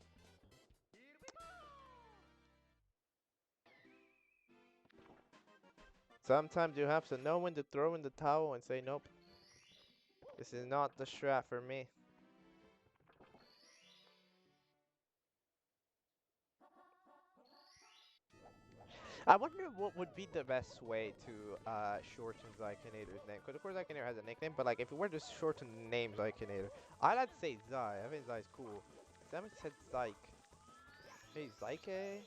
Sometimes you have to know when to throw in the towel and say, nope, this is not the strat for me. I wonder what would be the best way to shorten zaikenator's name. Because of course zaikenator has a nickname, but like if we were to shorten the name zaikenator, I'd like to say Zai. I think Zai's cool. Sam said Zyke. Hey, Zyke?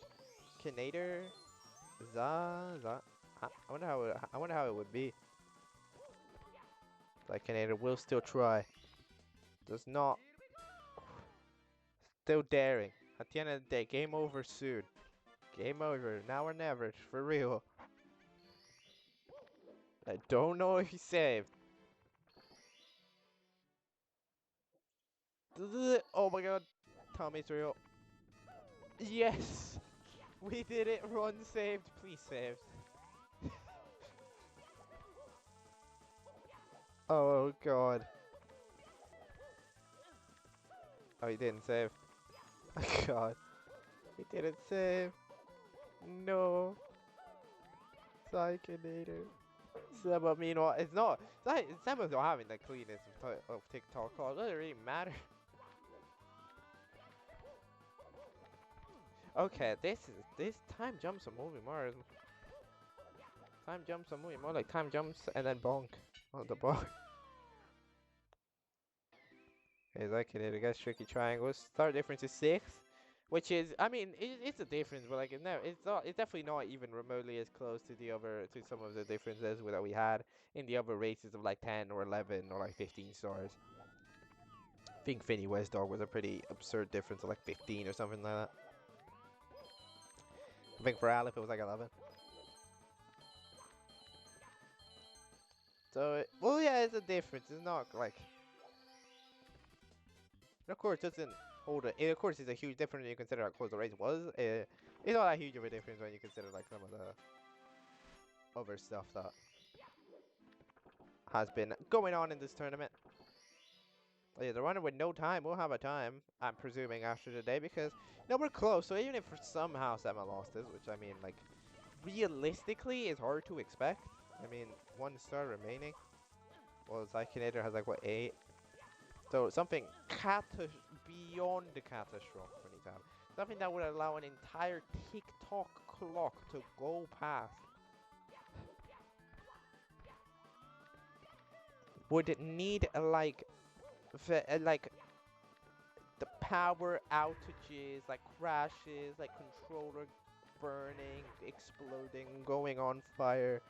Kinator? Za? I wonder how it would be. Zaikenator will still try. Does not. Still daring. At the end of the day, game over soon. Game over. Now or never. For real. I don't know if he saved. Oh my god. Tommy's real. Yes! We did it. Run saved. Please save. Oh god. Oh, he didn't save. God. He didn't save. No. zaikenator. Sema, meanwhile, it's not. Sema's not having the cleanest of TikTok calls. Doesn't really matter. Okay, this time jumps are moving more. Time jumps are moving more like time jumps and then bonk on the bar. Okay, zaikenator gets tricky triangles. Star difference is 6. Which is, I mean, it's a difference, but like it's not, it's definitely not even remotely as close to some of the differences that we had in the other races of like 10 or 11 or like 15 stars. I think Finny West Dog was a pretty absurd difference of like 15 or something like that. I think for Aleph it was like 11. So, well, yeah, it's a difference. It's not like, of course, it doesn't hold it. Of course, it's a huge difference when you consider how close the race was. It's not that huge of a difference when you consider like some of the other stuff that has been going on in this tournament. Oh, yeah, the runner with no time will have a time, I'm presuming, after today, because, we're close, so even if somehow Sema lost this, which, I mean, like, realistically is hard to expect. I mean, 1 star remaining. Well, zaikenator has, like, what, 8? So, something beyond the catastrophe for Nitam. Something that would allow an entire TikTok clock to go past. Would need, like, the power outages, like crashes, like controller burning, exploding, going on fire,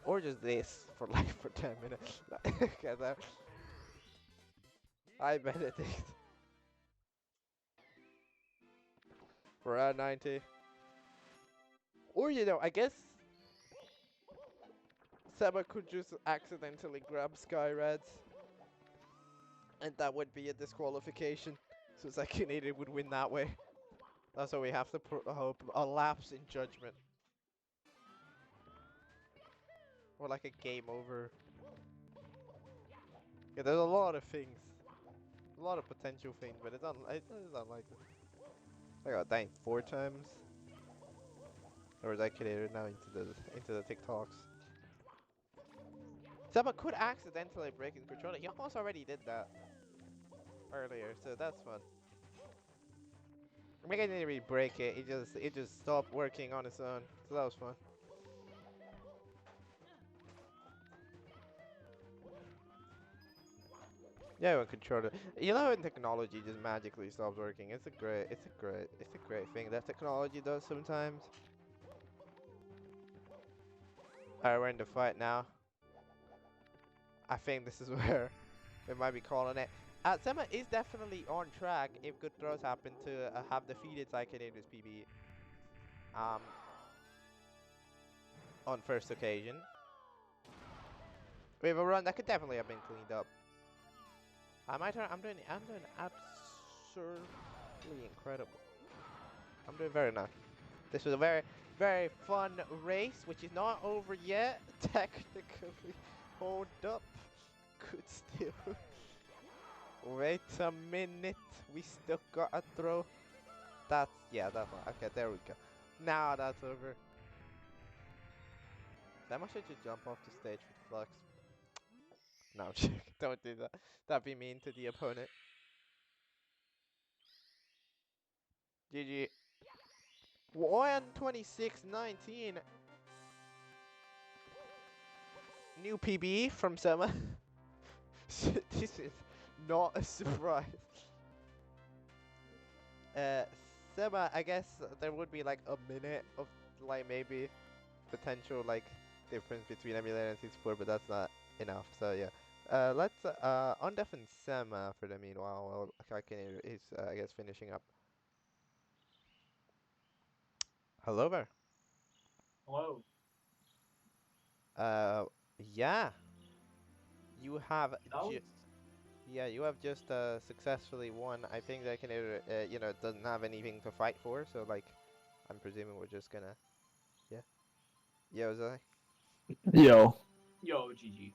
or just this for like for 10 minutes. Cause I Benedict for round 90, or I guess Seba could just accidentally grab Skyreds, and that would be a disqualification. So zaikenator would win that way. That's what we have to hope. A lapse in judgment. Or like a game over. Yeah, there's a lot of things. A lot of potential things, but it's unlikely. I got dying 4 times. Or is that catered now into the TikToks? Seba could accidentally break his controller. He almost already did that earlier, so that's fun. I mean, I didn't really break it. It just stopped working on its own, so that was fun. Yeah, when controller. When technology just magically stops working, it's a great thing that technology does sometimes. Alright, we're in the fight now. I think this is where we might be calling it. Sema is definitely on track if good throws happen to have defeated zaikenator's PB on first occasion. We have a run that could definitely have been cleaned up. My turn. I'm doing absurdly incredible. I'm doing very nice. This was a very fun race, which is not over yet. Technically, hold up. Could still. Wait a minute. We still got a throw. That's one. Okay, there we go. Now that's over. That should just jump off the stage with flux. No, I'm joking. Don't do that. That'd be mean to the opponent. GG. 1:26:19. New PB from Sema. This is not a surprise. Sema, I guess there would be like a minute of like maybe potential like difference between emulator and C4, but that's not enough. So yeah. Let's undeafen Sema for the meanwhile while Kaikenator is I guess finishing up. Hello there. Hello. Yeah. You have That was you have just successfully won. I think that doesn't have anything to fight for, so like I'm presuming we're just gonna Zai. Yo, yo GG.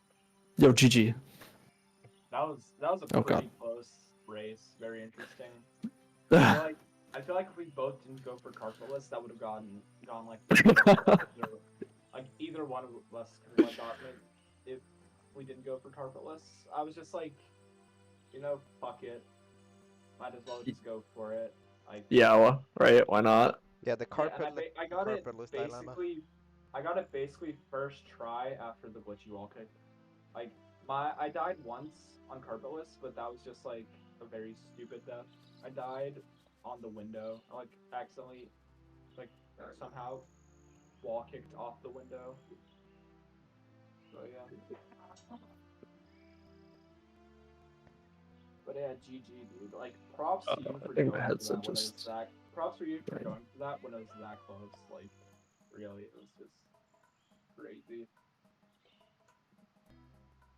yo, GG. That was a Oh pretty god. close race. Very interesting. I feel like if we both didn't go for carpetless, that would have gone like. like either one of us could have went Dotman if we didn't go for carpetless. I was just like, fuck it. Might as well just go for it. Like, Yeah, well, right? Why not? Yeah, the yeah, and I got it carpetless dilemma. basically. I got it basically first try after the glitchy wall kick. Like I died once on carpetless, but that was just like a very stupid death. I died on the window. I like accidentally like somehow wall kicked off the window. So yeah. But yeah, GG, dude. Like, props to you I for think my going for headset that when it was just. that. Props for you for Right. going for that when it was that close. Like, really, it was just crazy.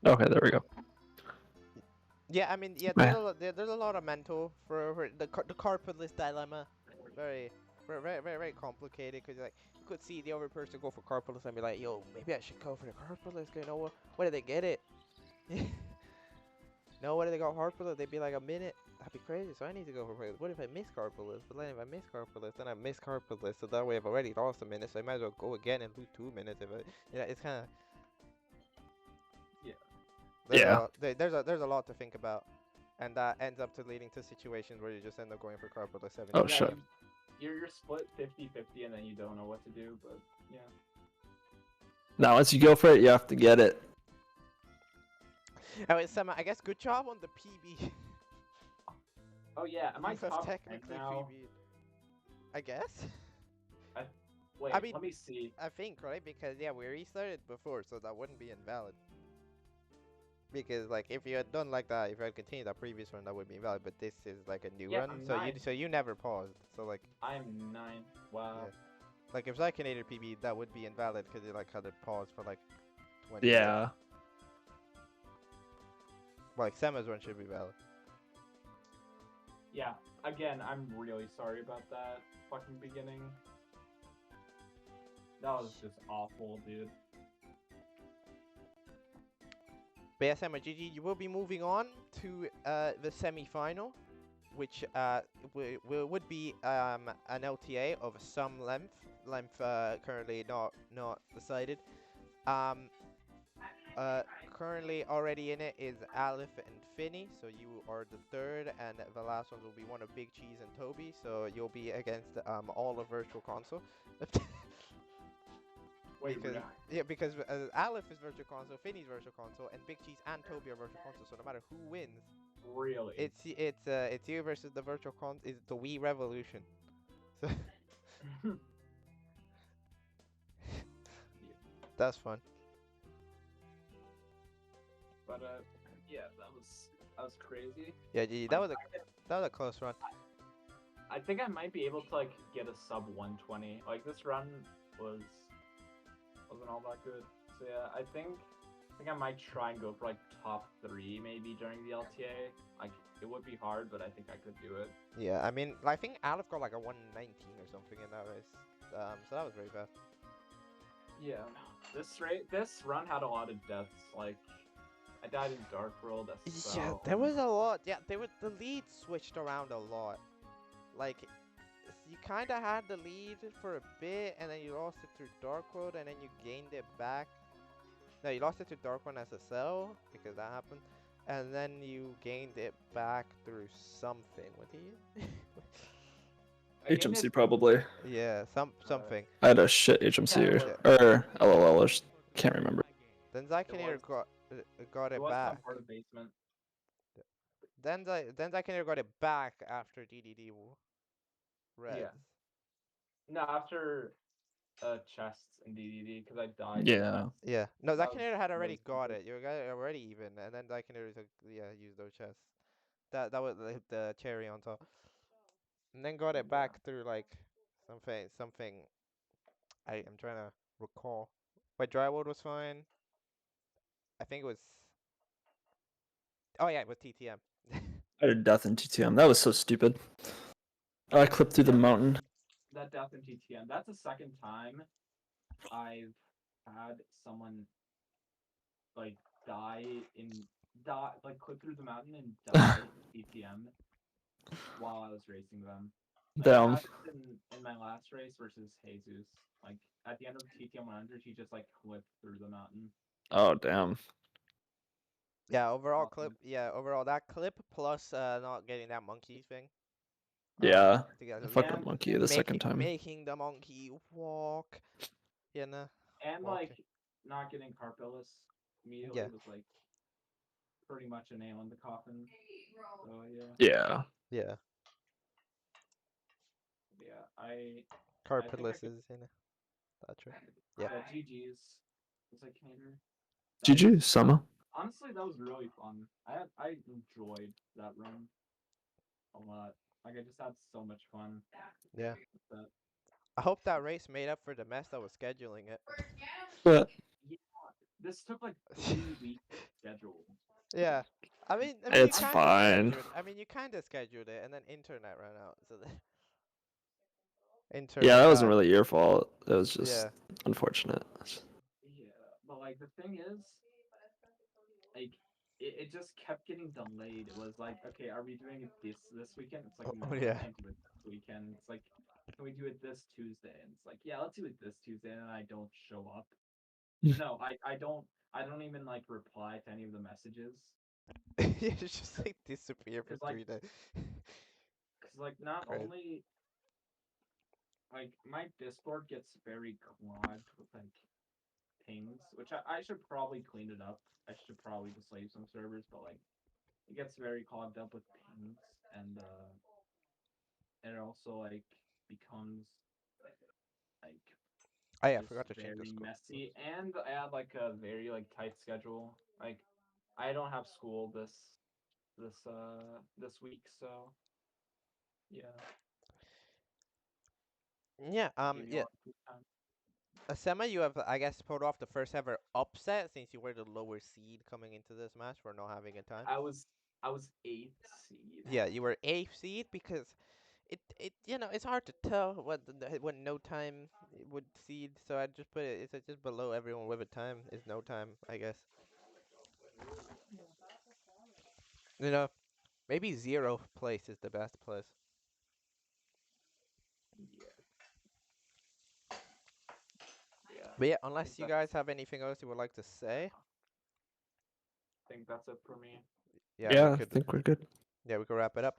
Okay, there we go. Yeah, I mean, yeah, Man. there's a lot of mental for the carpetless dilemma. Very, very complicated because like you could see the other person go for carpetless and be like, yo, maybe I should go for the carpetless. You know what? Where did they get it? No, what did they go carpetless? They'd be like a minute. That'd be crazy. So I need to go for carpetless. What if I miss carpetless? But then if I miss carpetless, then I miss carpetless. So that way I've already lost a minute. So I might as well go again and lose 2 minutes. If yeah, it's kind of Yeah. Yeah. there's a lot to think about, and that ends up to leading to situations where you just end up going for carpetless every Oh single Yeah, shit. time. you're split 50-50 and then you don't know what to do, but yeah. Now, once you go for it, you have to get it. Anyway, Sema, I guess good job on the PB. Oh yeah, am I You have top 10 technically now? PB'd. I guess. I wait, I mean, let me see. I think, right? Because yeah, we restarted before, so that wouldn't be invalid. Because like if you had done like that, if you had continued that previous run, that would be invalid. But this is like a new Yeah, run, I'm so 9. you never paused. So like I'm 9. yeah, Wow. like if zaikenator PB, that would be invalid because you like had it paused for like 20 minutes. Yeah. Like Sema's run should be valid. Yeah, again, I'm really sorry about that fucking beginning. That was just awful, dude. But yeah, Sema, GG, you will be moving on to the semi-final, which would be an LTA of some length currently not decided. Um, Currently already in it is Aleph and Finny, so you are the third, and the last ones will be one of Big Cheese and Toby, so you'll be against all of Virtual Console. Wait, Because yeah, because Aleph is Virtual Console, Finny's Virtual Console, and Big Cheese and Toby are Virtual Console. So no matter who wins, really? it's you versus the Virtual Console. It's the Wii Revolution. So that's fun. But yeah, that was crazy. Yeah, GG, that was a close run. I think I might be able to like get a sub 120. Like this run was wasn't all that good. So yeah, I think I might try and go for like top 3 maybe during the LTA. Like it would be hard, but I think I could do it. Yeah, I mean, I think Aleph got like a 119 or something in that race. So that was very bad. Yeah. This run had a lot of deaths. Like I died in Dark World, Yeah, SSL. there was a lot. Yeah, the lead switched around a lot. Like, you kind of had the lead for a bit, and then you lost it to Dark World, and then you gained it back. No, you lost it to Dark One SSL, because that happened. And then you gained it back through something. What did you? I gained HMC it. probably. Yeah, something. I had a shit HMC Yeah, it or, was. or LOL. Or can't remember. Then It was. Zaikenator got It it was some back. part of basement. Then Zaikenator got it back after DDD Yeah. Reds. No, after chests in DDD because I died in Yeah. chests. Yeah. No, That was Zaikenator had really already got stupid. it. You guys already even, and then Zaikenator yeah used those chests. That was the cherry on top. And then got it Yeah. back through like something. I'm trying to recall. But Drywood was fine. I think it was. Oh yeah, it was TTM. I had a death in TTM. That was so stupid. I clipped through the Yeah, mountain. that death in TTM. That's the second time I've had someone like die in die like clip through the mountain and die in TTM while I was racing them. Like I Damn. had it in my last race versus Jesus. Like at the end of the TTM 100, he just like clipped through the mountain. Oh damn. Yeah, overall clip. Um, Yeah, overall that clip plus not getting that monkey thing. Yeah. I Together, fucked up and monkey the second time. making the monkey walk. You know, and like walking. not getting Carpillus immediately Yeah, was like pretty much a nail in the coffin. So yeah, Yeah. yeah. yeah. I think I Carpillus could. is, that's right. Yeah. Yeah, GG's. Zaikenator. That was GG, Sema. honestly that was really fun. I enjoyed that run a lot. Like I just had so much fun Yeah. with that. I hope that race made up for the mess that was scheduling it. But Yeah, this took like 3 weeks to schedule. Yeah. I mean, you it's kind of fine. scheduled. I mean, you kind of scheduled it, and then internet ran out. So the Yeah, internet that wasn't died. really your fault. It was just Yeah. unfortunate. Yeah, but like the thing is, like it just kept getting delayed. It was like, okay, are we doing it this weekend? It's like, Oh no, we yeah. can't do it this weekend. It's like, can we do it this Tuesday? And it's like, yeah, let's do it this Tuesday. And I don't show up. No, I don't even like reply to any of the messages. You just like disappear for Cause like, 3 days. cause like not Crazy. only like my Discord gets very clogged with like pings, which I should probably clean it up. I should probably just save some servers, but like it gets very clogged up with pings, and it also like becomes like Oh yeah, I just forgot to change the very score. messy. And I have like a very like tight schedule. Like I don't have school this week, so yeah, Yeah. give me a Yeah. lot of free time. Sema, you have, I guess, pulled off the first ever upset since you were the lower seed coming into this match for not having a time. I was eighth seed. Yeah, you were eighth seed because it's hard to tell what no time would seed. So I just put it. It's just below everyone with a time is no time, I guess. You know, maybe zero place is the best place. Yeah, yeah. But yeah, I think unless you that's guys have anything else you would like to say, I think that's it for me. yeah, we Yeah, I could think we're good. yeah we could wrap it up.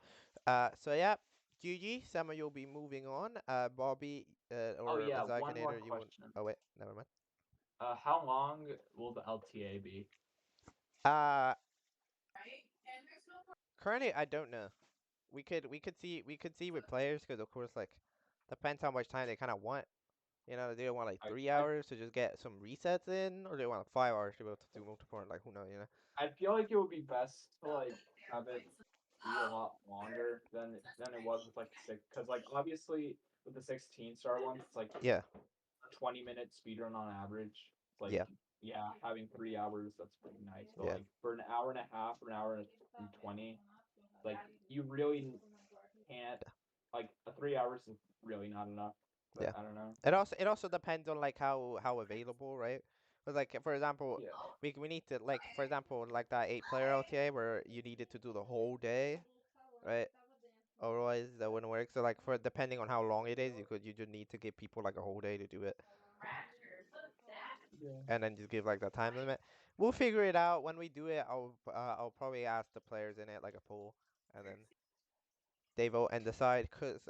So yeah, GG, Summer, you'll be moving on. Bobby, Oh or yeah, one more Zygonator, you won't. question. Oh wait, never mind. How long will the LTA be? Uh, Currently I don't know. We could see with players because of course like depends how much time they kind of want. You know, do they want like I, 3 hours to just get some resets in, or do they want like 5 hours to be able to do multiple? Like who knows, you know? I feel like it would be best to like have it be a lot longer than it was with like six, because like obviously with the 16 star ones, it's like Yeah, 20-minute speedrun on average. It's like yeah, yeah, having 3 hours that's pretty nice, but yeah, like for an hour and a half or an hour and 20, like you really can't like 3 hours is really not enough. But yeah. I don't know. It also depends on like how available, right? Because like for example, Yeah, we need to like for example like that 8 player LTA where you needed to do the whole day, right? Otherwise that wouldn't work. So like for depending on how long it is, you just need to give people like a whole day to do it. yeah. And then just give like the time limit. We'll figure it out when we do it. I'll probably ask the players in it like a poll, and then they vote and decide. Cause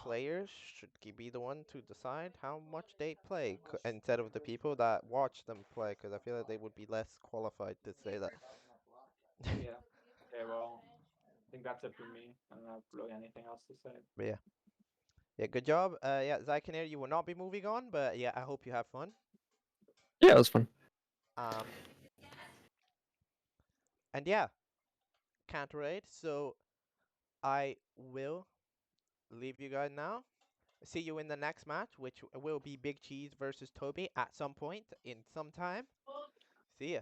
players should be the one to decide how much they play instead of the people that watch them play. Cause I feel like they would be less qualified to say that. Yeah. Okay, well, I think that's it for me. I don't have really anything else to say. But yeah, yeah, good job. Yeah, Zykenator, you will not be moving on, but yeah, I hope you have fun. Yeah, it was fun. Um, and yeah, can't wait. So I will leave you guys now. See you in the next match, which will be Big Cheese versus Toby at some point in some time. See ya.